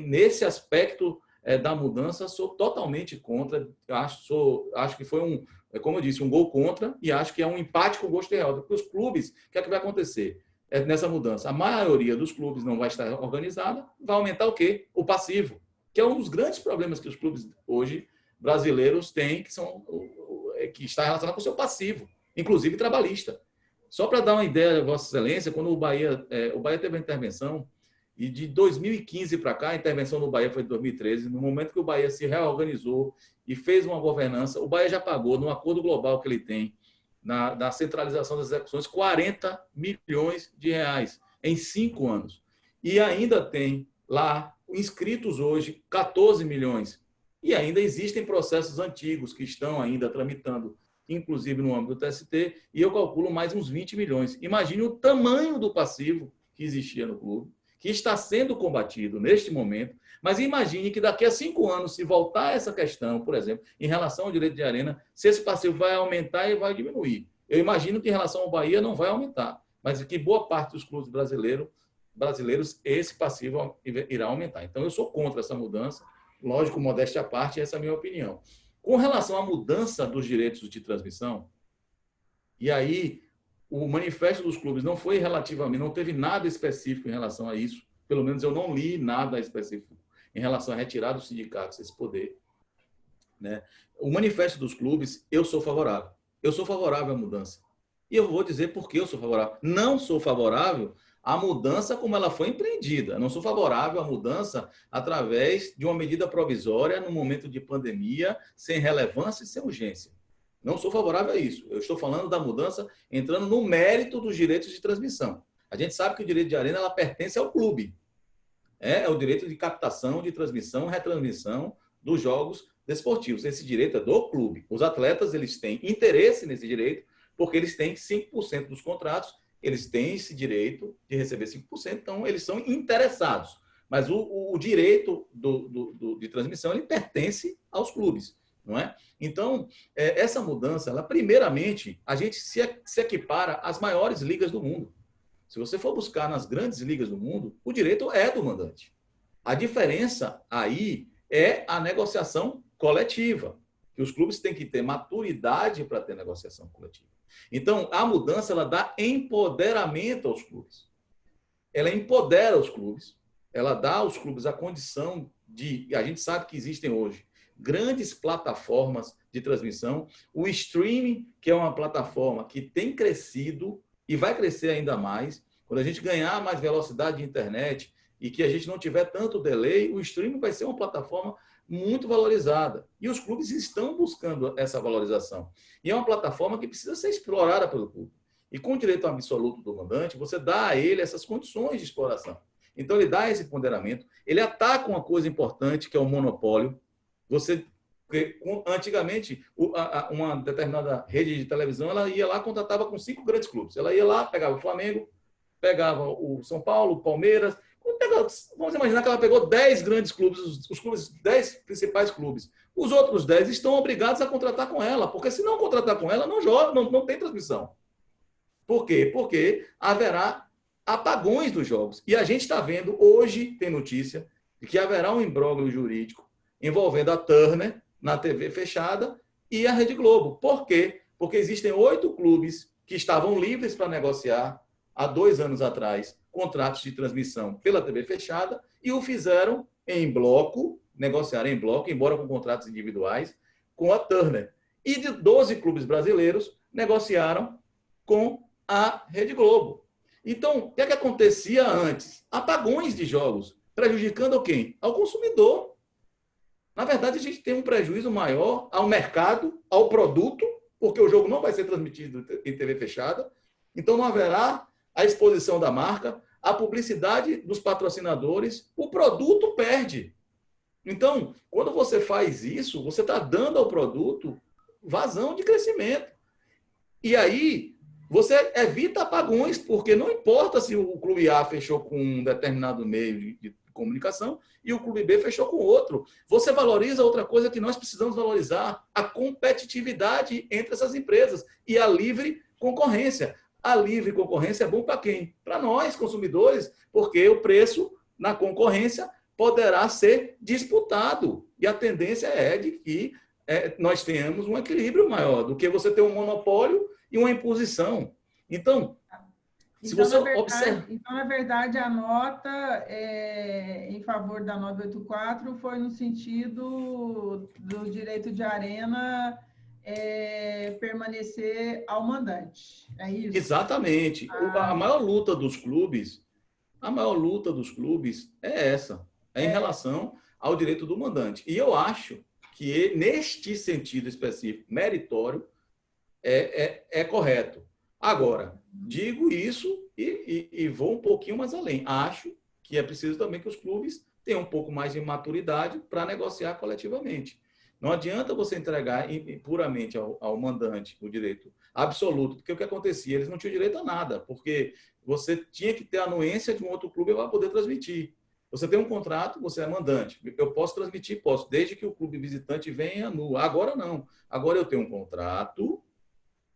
C: nesse aspecto da mudança, sou totalmente contra. Acho que foi, como eu disse, um gol contra, e acho que é um empate com gosto de derrota. Porque os clubes, o que é que vai acontecer nessa mudança? A maioria dos clubes não vai estar organizada, vai aumentar o quê? O passivo, que é um dos grandes problemas que os clubes hoje brasileiros têm, que está relacionado com o seu passivo, inclusive trabalhista. Só para dar uma ideia, Vossa Excelência, quando o Bahia teve uma intervenção, e de 2015 para cá, a intervenção no Bahia foi de 2013, no momento que o Bahia se reorganizou e fez uma governança, o Bahia já pagou, no acordo global que ele tem, na centralização das execuções, 40 milhões de reais em 5 anos. E ainda tem lá inscritos hoje 14 milhões. E ainda existem processos antigos que estão ainda tramitando, inclusive no âmbito do TST, e eu calculo mais uns 20 milhões. Imagine o tamanho do passivo que existia no clube, que está sendo combatido neste momento, mas imagine que daqui a 5 anos, se voltar essa questão, por exemplo, em relação ao direito de arena, se esse passivo vai aumentar e vai diminuir. Eu imagino que em relação ao Bahia não vai aumentar, mas que boa parte dos clubes brasileiros, esse passivo irá aumentar. Então, eu sou contra essa mudança, lógico, modéstia à parte, essa é a minha opinião. Com relação à mudança dos direitos de transmissão, e aí o manifesto dos clubes não foi relativamente, não teve nada específico em relação a isso, pelo menos eu não li nada específico em relação a retirar dos sindicatos esse poder, né? O manifesto dos clubes, eu sou favorável. Eu sou favorável à mudança. E eu vou dizer por que eu sou favorável. Não sou favorável à mudança como ela foi empreendida. Não sou favorável à mudança através de uma medida provisória no momento de pandemia, sem relevância e sem urgência. Não sou favorável a isso. Eu estou falando da mudança entrando no mérito dos direitos de transmissão. A gente sabe que o direito de arena ela pertence ao clube. É o direito de captação, de transmissão, retransmissão dos jogos desportivos. Esse direito é do clube. Os atletas eles têm interesse nesse direito porque eles têm 5% dos contratos, eles têm esse direito de receber 5%, então eles são interessados. Mas o direito de transmissão ele pertence aos clubes, não é? Então, essa mudança, ela, primeiramente, a gente se equipara às maiores ligas do mundo. Se você for buscar nas grandes ligas do mundo, o direito é do mandante. A diferença aí é a negociação coletiva, que os clubes têm que ter maturidade para ter negociação coletiva. Então, a mudança ela dá empoderamento aos clubes. Ela empodera os clubes, ela dá aos clubes a condição a gente sabe que existem hoje grandes plataformas de transmissão, o streaming, que é uma plataforma que tem crescido e vai crescer ainda mais. Quando a gente ganhar mais velocidade de internet e que a gente não tiver tanto delay, o streaming vai ser uma plataforma muito valorizada. E os clubes estão buscando essa valorização. E é uma plataforma que precisa ser explorada pelo clube. E com o direito absoluto do mandante, você dá a ele essas condições de exploração. Então, ele dá esse ponderamento, ele ataca uma coisa importante, que é o monopólio. Antigamente, uma determinada rede de televisão, ela ia lá, contratava com 5 grandes clubes. Ela ia lá, pegava o Flamengo, pegava o São Paulo, o Palmeiras. Vamos imaginar que ela pegou 10 grandes clubes, os clubes, 10 principais clubes. Os outros 10 estão obrigados a contratar com ela, porque se não contratar com ela, não joga, não tem transmissão. Por quê? Porque haverá apagões dos jogos. E a gente está vendo, hoje tem notícia, de que haverá um imbróglio jurídico envolvendo a Turner na TV fechada e a Rede Globo. Por quê? Porque existem 8 clubes que estavam livres para negociar há 2 anos atrás contratos de transmissão pela TV fechada e o fizeram em bloco, negociaram em bloco, embora com contratos individuais, com a Turner. E de 12 clubes brasileiros negociaram com a Rede Globo. Então, o que é que acontecia antes? Apagões de jogos, prejudicando quem? Ao consumidor. Na verdade, a gente tem um prejuízo maior ao mercado, ao produto, porque o jogo não vai ser transmitido em TV fechada, então não haverá a exposição da marca, a publicidade dos patrocinadores, o produto perde. Então, quando você faz isso, você está dando ao produto vazão de crescimento. E aí, você evita apagões, porque não importa se o clube A fechou com um determinado meio de comunicação e o clube B fechou com outro. Você valoriza outra coisa que nós precisamos valorizar, a competitividade entre essas empresas e a livre concorrência. A livre concorrência é bom para quem? Para nós, consumidores, porque o preço na concorrência poderá ser disputado. E a tendência é de que nós tenhamos um equilíbrio maior do que você ter um monopólio e uma imposição. Então, se você observa...
A: Então, na verdade, a nota em favor da 984 foi no sentido do direito de arena permanecer ao mandante. É isso?
C: Exatamente. A maior luta dos clubes, é essa, em relação ao direito do mandante. E eu acho que, neste sentido específico, meritório, é correto. Agora, digo isso e vou um pouquinho mais além. Acho que é preciso também que os clubes tenham um pouco mais de maturidade para negociar coletivamente. Não adianta você entregar puramente ao mandante o direito absoluto, porque o que acontecia? Eles não tinham direito a nada, porque você tinha que ter a anuência de um outro clube para poder transmitir. Você tem um contrato, você é mandante. Eu posso transmitir? Posso, desde que o clube visitante venha e anula. Agora não. Agora eu tenho um contrato,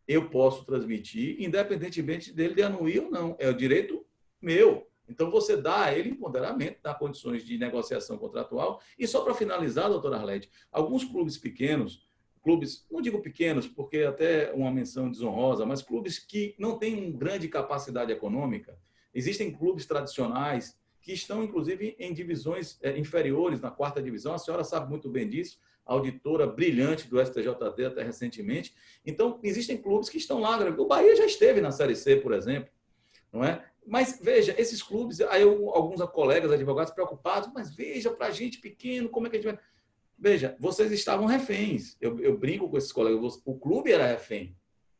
C: eu posso transmitir, independentemente dele de anuir ou não. É o direito meu. Então, você dá a ele empoderamento, dá condições de negociação contratual. E só para finalizar, doutora Arlete, alguns clubes pequenos, não digo pequenos, porque até uma menção desonrosa, mas clubes que não têm grande capacidade econômica, existem clubes tradicionais que estão, inclusive, em divisões inferiores, na 4ª divisão. A senhora sabe muito bem disso, auditora brilhante do STJD até recentemente. Então, existem clubes que estão lá. O Bahia já esteve na Série C, por exemplo, não é? Mas, veja, esses clubes, aí alguns colegas advogados preocupados, mas veja, para a gente pequeno, como é que a gente vai... Veja, vocês estavam reféns. Eu brinco com esses colegas, o clube era refém.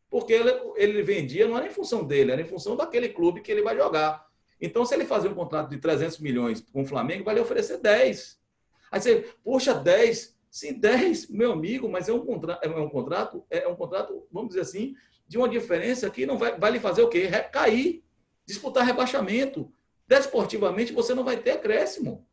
C: Porque ele vendia, não era em função dele, era em função daquele clube que ele vai jogar. Então, se ele fazer um contrato de 300 milhões com o Flamengo, vai lhe oferecer 10. Aí você, poxa, 10? Sim, 10, meu amigo, mas é um contrato, vamos dizer assim, de uma diferença que não vai lhe fazer o quê? Cair, disputar rebaixamento. Desportivamente, você não vai ter acréscimo.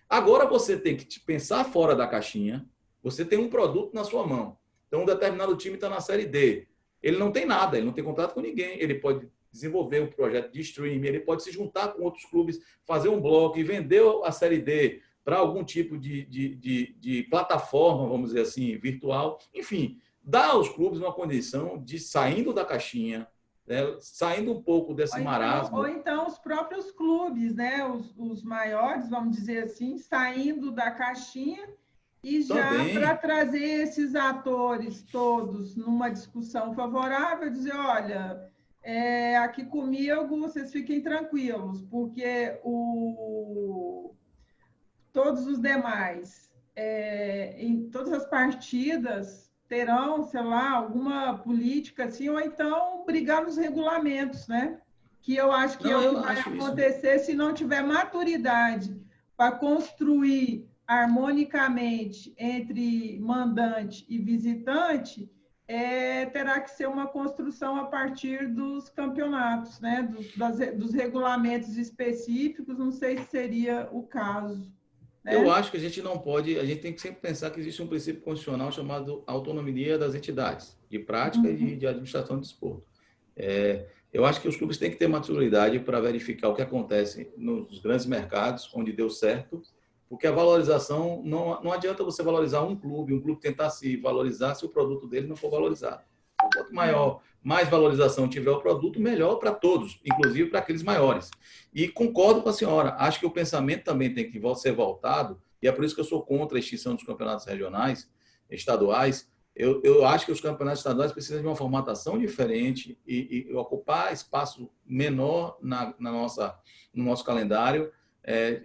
C: Agora, você tem que pensar fora da caixinha, você tem um produto na sua mão. Então, um determinado time está na Série D. Ele não tem nada, ele não tem contrato com ninguém, ele pode desenvolver um projeto de streaming, ele pode se juntar com outros clubes, fazer um bloco e vender a Série D para algum tipo de plataforma, vamos dizer assim, virtual. Enfim, dá aos clubes uma condição de, saindo da caixinha, né? Saindo um pouco desse marasmo.
A: Ou então os próprios clubes, né? Os maiores, vamos dizer assim, saindo da caixinha e já para trazer esses atores todos numa discussão favorável, dizer, olha, aqui comigo vocês fiquem tranquilos, porque todos os demais, em todas as partidas, terão, sei lá, alguma política assim, ou então brigar nos regulamentos, né? Que eu acho que é o que vai acontecer se não tiver maturidade para construir harmonicamente entre mandante e visitante, terá que ser uma construção a partir dos campeonatos, né? Dos regulamentos específicos, não sei se seria o caso. Né?
C: Eu acho que a gente não pode, a gente tem que sempre pensar que existe um princípio constitucional chamado autonomia das entidades, de prática e de administração do desporto. Eu acho que os clubes têm que ter maturidade para verificar o que acontece nos grandes mercados, onde deu certo, porque a valorização, não adianta você valorizar um clube tentar se valorizar se o produto dele não for valorizado. Quanto mais valorização tiver o produto, melhor para todos, inclusive para aqueles maiores. E concordo com a senhora, acho que o pensamento também tem que ser voltado, e é por isso que eu sou contra a extinção dos campeonatos regionais, estaduais. Eu acho que os campeonatos estaduais precisam de uma formatação diferente e ocupar espaço menor no nosso calendário,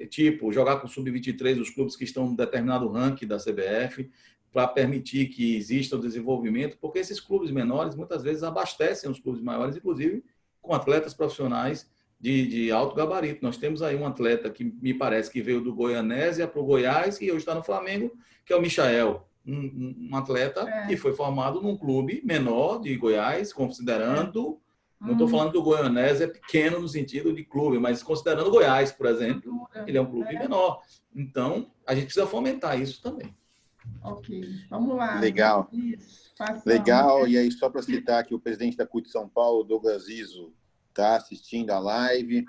C: tipo, jogar com o sub-23 os clubes que estão em determinado ranking da CBF, para permitir que exista o desenvolvimento, porque esses clubes menores, muitas vezes, abastecem os clubes maiores, inclusive com atletas profissionais de alto gabarito. Nós temos aí um atleta que me parece que veio do Goianésia para o Goiás e hoje está no Flamengo, que é o Michael, um atleta que foi formado num clube menor de Goiás, considerando... Não estou falando que o Goianésia é pequeno no sentido de clube, mas considerando o Goiás, por exemplo, ele é um clube menor. Então, a gente precisa fomentar isso também.
A: Ok, vamos lá.
B: Legal.
A: Isso,
B: legal, e aí só para citar que o presidente da CUT São Paulo, Douglas Izzo, está assistindo a live.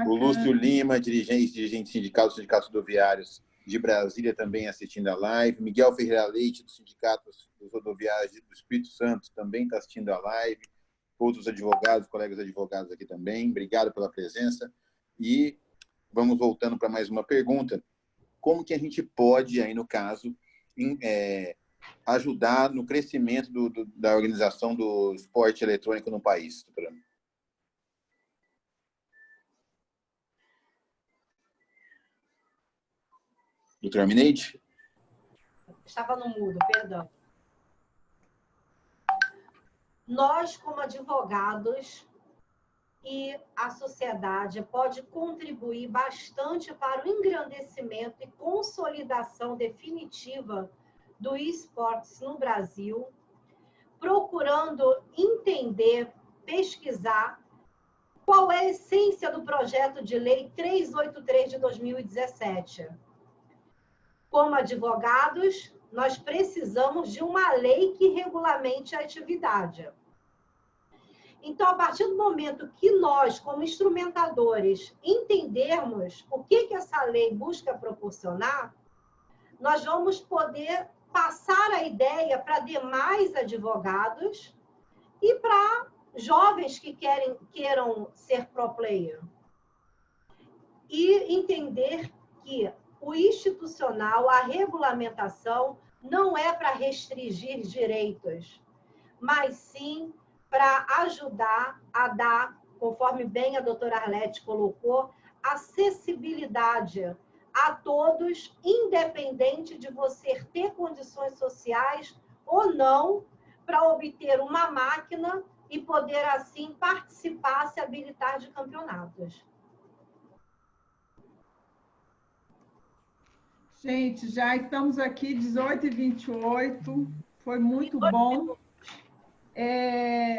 B: O Lúcio Lima, dirigente sindical dos sindicatos rodoviários de Brasília, também assistindo a live. Miguel Ferreira Leite, do Sindicato dos Rodoviários do Espírito Santo, também está assistindo a live. Outros advogados, colegas advogados aqui também. Obrigado pela presença. E vamos voltando para mais uma pergunta. Como que a gente pode, aí no caso, ajudar no crescimento da organização do esporte eletrônico no país, doutora? Doutora Mineide?
D: Estava no mudo, perdão. Nós, como advogados, e a sociedade pode contribuir bastante para o engrandecimento e consolidação definitiva do esportes no Brasil, procurando entender, pesquisar qual é a essência do projeto de lei 383 de 2017. Como advogados, nós precisamos de uma lei que regulamente a atividade. Então, a partir do momento que nós, como instrumentadores, entendermos o que essa lei busca proporcionar, nós vamos poder passar a ideia para demais advogados e para jovens que queiram ser pro player. E entender que o institucional, a regulamentação, não é para restringir direitos, mas sim para ajudar a dar, conforme bem a doutora Arlete colocou, acessibilidade a todos, independente de você ter condições sociais ou não, para obter uma máquina e poder, assim, participar, se habilitar de campeonatos.
A: Gente, já estamos aqui, 18h28, foi muito bom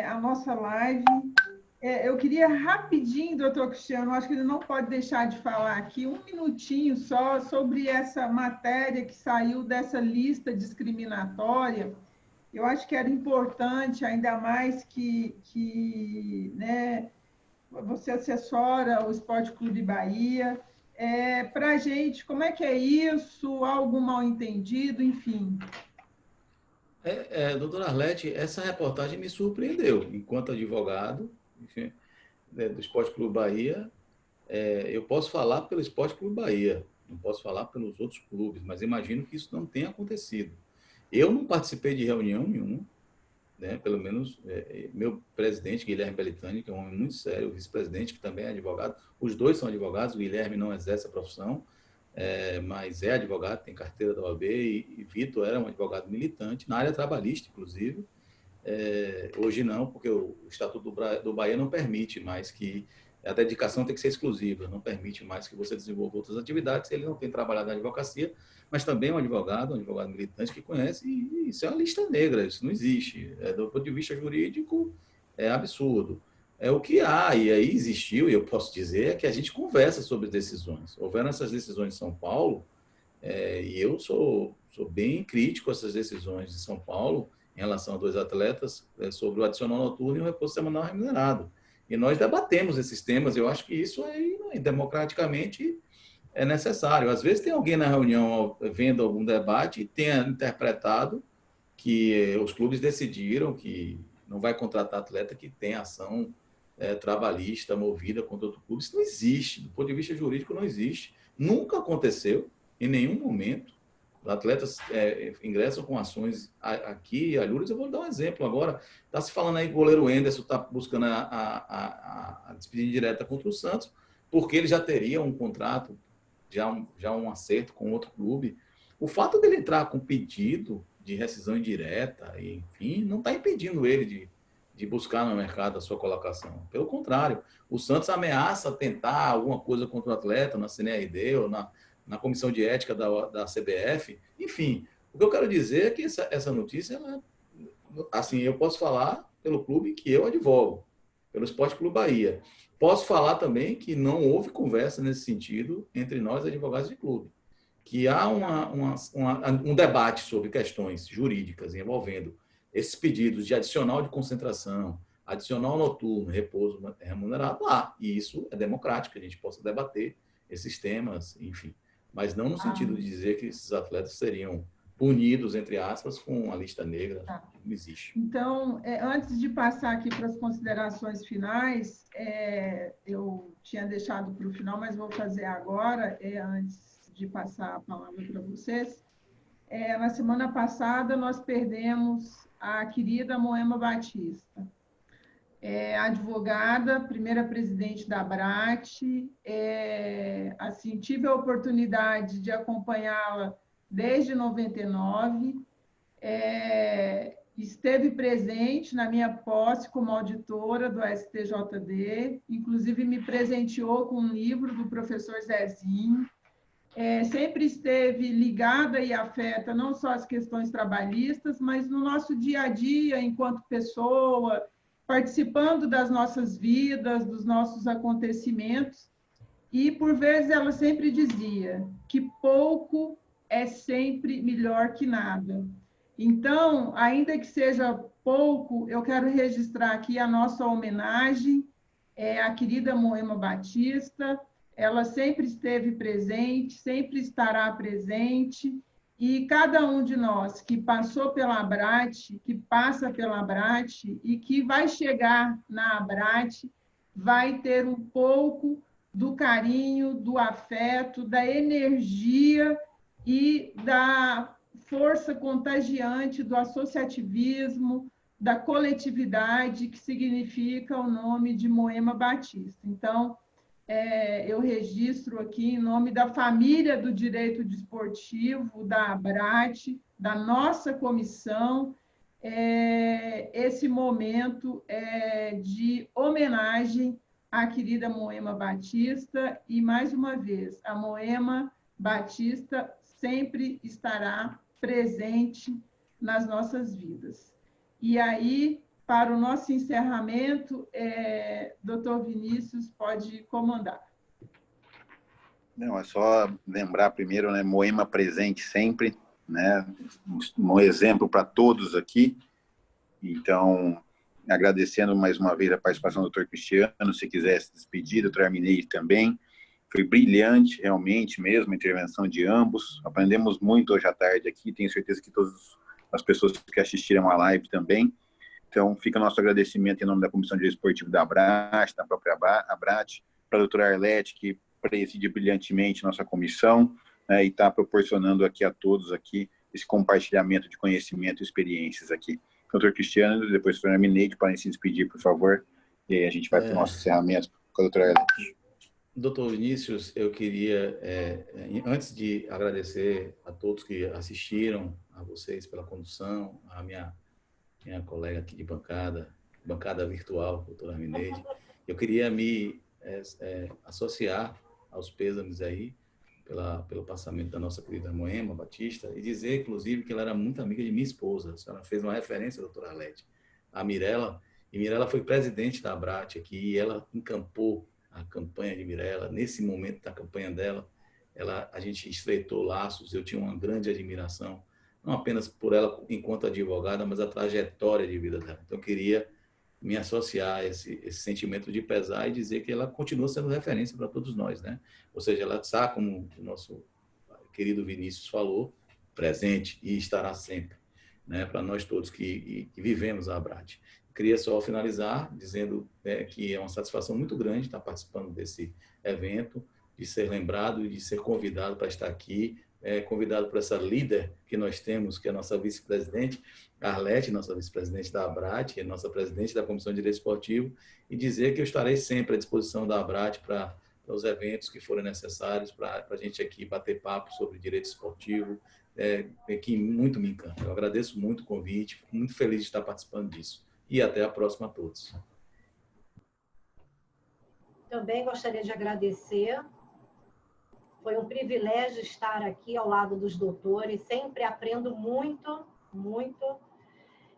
A: a nossa live. Eu queria rapidinho, doutor Cristiano, acho que ele não pode deixar de falar aqui, um minutinho só sobre essa matéria que saiu dessa lista discriminatória. Eu acho que era importante, ainda mais que né, você assessora o Esporte Clube Bahia, para a gente, como é que é isso? Algum mal entendido, enfim.
C: Doutora Arlete, essa reportagem me surpreendeu, enquanto advogado, enfim, do Esporte Clube Bahia, eu posso falar pelo Esporte Clube Bahia, não posso falar pelos outros clubes, mas imagino que isso não tenha acontecido. Eu não participei de reunião nenhuma, né? Pelo menos meu presidente, Guilherme Belitani, que é um homem muito sério, o vice-presidente, que também é advogado, os dois são advogados, o Guilherme não exerce a profissão, mas é advogado, tem carteira da OAB, e Vitor era um advogado militante, na área trabalhista, inclusive. Hoje não, porque o Estatuto do Bahia não permite mais que a dedicação tem que ser exclusiva, não permite mais que você desenvolva outras atividades. Ele não tem trabalhado na advocacia, mas também é um advogado militante que conhece, e isso é uma lista negra, isso não existe. Do ponto de vista jurídico, é absurdo. É o que há, e aí existiu, e eu posso dizer, é que a gente conversa sobre decisões. Houveram essas decisões de São Paulo, e eu sou bem crítico a essas decisões de São Paulo em relação a 2 atletas, sobre o adicional noturno e o repouso semanal remunerado. E nós debatemos esses temas, eu acho que isso aí, democraticamente, é necessário. Às vezes tem alguém na reunião vendo algum debate e tenha interpretado que os clubes decidiram que não vai contratar atleta que tem ação trabalhista movida contra outro clube. Isso não existe. Do ponto de vista jurídico, não existe. Nunca aconteceu, em nenhum momento. Os atletas ingressam com ações aqui e alhuras. Eu vou dar um exemplo agora. Está se falando aí que o goleiro Enderson está buscando a despedida direta contra o Santos, porque ele já teria um contrato, já um acerto com outro clube. O fato dele entrar com pedido de rescisão indireta, enfim, não está impedindo ele de buscar no mercado a sua colocação. Pelo contrário, o Santos ameaça tentar alguma coisa contra o atleta na CNRD ou na comissão de ética da CBF. Enfim, o que eu quero dizer é que essa notícia, assim, eu posso falar pelo clube que eu advogo, pelo Esporte Clube Bahia. Posso falar também que não houve conversa nesse sentido entre nós, advogados de clube. Que há um debate sobre questões jurídicas envolvendo esses pedidos de adicional de concentração, adicional noturno, repouso remunerado lá. E isso é democrático, que a gente possa debater esses temas, enfim. Mas não no sentido de dizer que esses atletas seriam punidos, entre aspas, com a lista negra. Não existe.
A: Então, antes de passar aqui para as considerações finais, eu tinha deixado para o final, mas vou fazer agora, antes de passar a palavra para vocês. Na semana passada, nós perdemos a querida Moema Batista, advogada, primeira presidente da ABRAT. Assim, tive a oportunidade de acompanhá-la desde 99, esteve presente na minha posse como auditora do STJD, inclusive me presenteou com um livro do professor Zezinho. Sempre esteve ligada e afeta não só as questões trabalhistas, mas no nosso dia a dia, enquanto pessoa, participando das nossas vidas, dos nossos acontecimentos. E, por vezes, ela sempre dizia que pouco é sempre melhor que nada. Então, ainda que seja pouco, eu quero registrar aqui a nossa homenagem à querida Moema Batista. Ela sempre esteve presente, sempre estará presente, e cada um de nós que passou pela ABRAT, que passa pela ABRAT e que vai chegar na ABRAT, vai ter um pouco do carinho, do afeto, da energia e da força contagiante do associativismo, da coletividade, que significa o nome de Moema Batista. Então, eu registro aqui, em nome da família do Direito Desportivo, da ABRAT, da nossa comissão, esse momento de homenagem à querida Moema Batista. E, mais uma vez, a Moema Batista sempre estará presente nas nossas vidas. E aí, para o nosso encerramento, doutor Vinícius pode comandar.
B: Não, é só lembrar primeiro, né, Moema presente sempre, né, um exemplo para todos aqui. Então, agradecendo mais uma vez a participação do Dr. Cristiano, se quiser se despedir, doutor Arminei também. Foi brilhante, realmente, mesmo, a intervenção de ambos. Aprendemos muito hoje à tarde aqui, tenho certeza que todas as pessoas que assistiram a live também. Então, fica nosso agradecimento em nome da Comissão de Direito Esportivo da ABRAT, da própria ABRAT, para a doutora Arlete, que preside brilhantemente nossa comissão, né, e está proporcionando aqui a todos aqui esse compartilhamento de conhecimento e experiências aqui. Doutor Cristiano, depois a doutora Armineide, podem se despedir, por favor, e aí a gente vai para o nosso encerramento com a doutora Arlete.
C: Doutor Vinícius, eu queria, antes de agradecer a todos que assistiram, a vocês pela condução, a minha colega aqui de bancada virtual, doutora Armineide, eu queria me associar aos pêsames aí pelo passamento da nossa querida Moema Batista e dizer, inclusive, que ela era muito amiga de minha esposa. A senhora fez uma referência, doutora Arlete, a Mirella, e Mirella foi presidente da ABRAT aqui, e ela encampou a campanha de Mirella. Nesse momento da campanha dela, a gente estreitou laços, eu tinha uma grande admiração, não apenas por ela enquanto advogada, mas a trajetória de vida dela. Então, eu queria me associar a esse sentimento de pesar e dizer que ela continua sendo referência para todos nós, né? Ou seja, ela está, como o nosso querido Vinícius falou, presente e estará sempre, né? Para nós todos que vivemos a ABRAT. Queria só finalizar dizendo que é uma satisfação muito grande estar participando desse evento, de ser lembrado e de ser convidado para estar aqui, convidado por essa líder que nós temos, que é a nossa vice-presidente, Arlete, nossa vice-presidente da ABRAT, nossa presidente da Comissão de Direito Esportivo, e dizer que eu estarei sempre à disposição da ABRAT para os eventos que forem necessários, para a gente aqui bater papo sobre direito esportivo, que muito me encanta. Eu agradeço muito o convite, fico muito feliz de estar participando disso. E até a próxima a todos.
D: Também gostaria de agradecer. Foi um privilégio estar aqui ao lado dos doutores. Sempre aprendo muito, muito.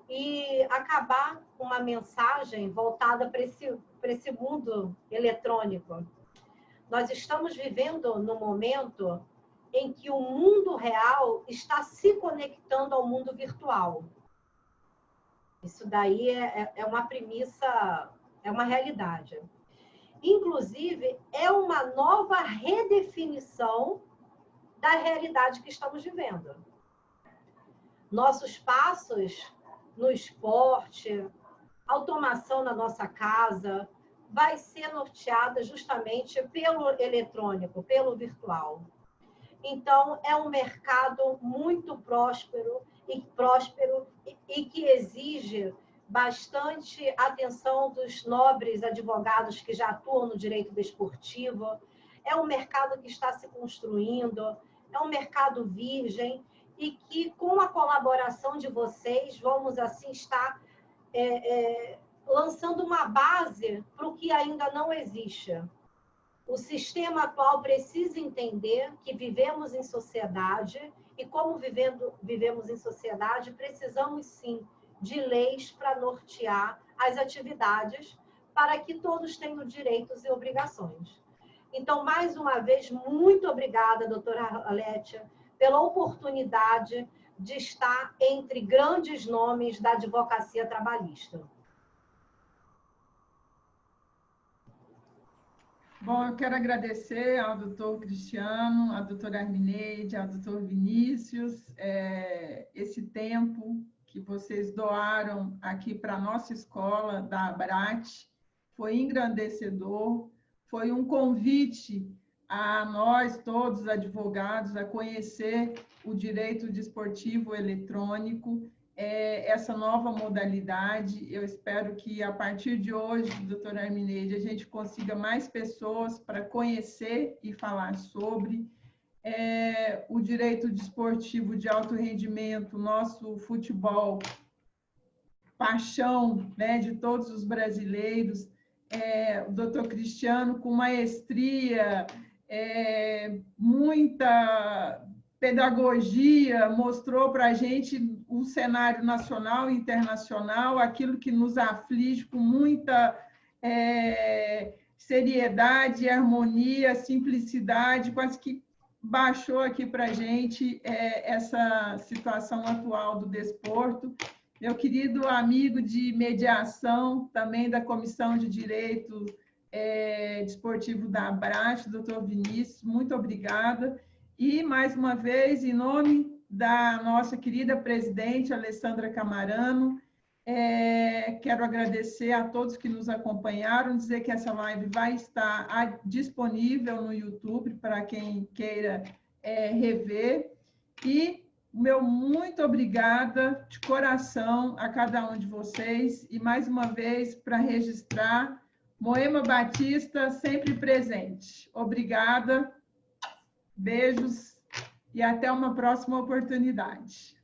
D: E acabar com uma mensagem voltada para esse mundo eletrônico. Nós estamos vivendo no momento em que o mundo real está se conectando ao mundo virtual. Isso daí é uma premissa, é uma realidade. Inclusive, é uma nova redefinição da realidade que estamos vivendo. Nossos passos no esporte, automação na nossa casa, vai ser norteada justamente pelo eletrônico, pelo virtual. Então, é um mercado muito próspero e que exige bastante atenção dos nobres advogados que já atuam no direito desportivo. É um mercado que está se construindo, é um mercado virgem e que, com a colaboração de vocês, vamos assim estar lançando uma base para o que ainda não existe. O sistema atual precisa entender que vivemos em sociedade e, como vivemos em sociedade, precisamos, sim, de leis para nortear as atividades para que todos tenham direitos e obrigações. Então, mais uma vez, muito obrigada, doutora Arlete, pela oportunidade de estar entre grandes nomes da advocacia trabalhista.
A: Bom, eu quero agradecer ao doutor Cristiano, à doutora Armineide, ao doutor Vinícius, esse tempo que vocês doaram aqui para a nossa escola da ABRAT. Foi engrandecedor, foi um convite a nós, todos advogados, a conhecer o direito desportivo eletrônico, essa nova modalidade. Eu espero que, a partir de hoje, doutora Armineide, a gente consiga mais pessoas para conhecer e falar sobre o direito desportivo de alto rendimento, nosso futebol, paixão, né, de todos os brasileiros. O doutor Cristiano, com maestria, muita pedagogia, mostrou para a gente o cenário nacional e internacional, aquilo que nos aflige com muita seriedade, harmonia, simplicidade, quase que baixou aqui para a gente essa situação atual do desporto. Meu querido amigo de mediação, também da Comissão de Direito Desportivo da ABRAT, doutor Vinícius, muito obrigada. E, mais uma vez, em nome da nossa querida presidente, Alessandra Camarano, Quero agradecer a todos que nos acompanharam, dizer que essa live vai estar disponível no YouTube para quem queira rever. E meu muito obrigada de coração a cada um de vocês. E, mais uma vez, para registrar, Moema Batista sempre presente. Obrigada, beijos e até uma próxima oportunidade.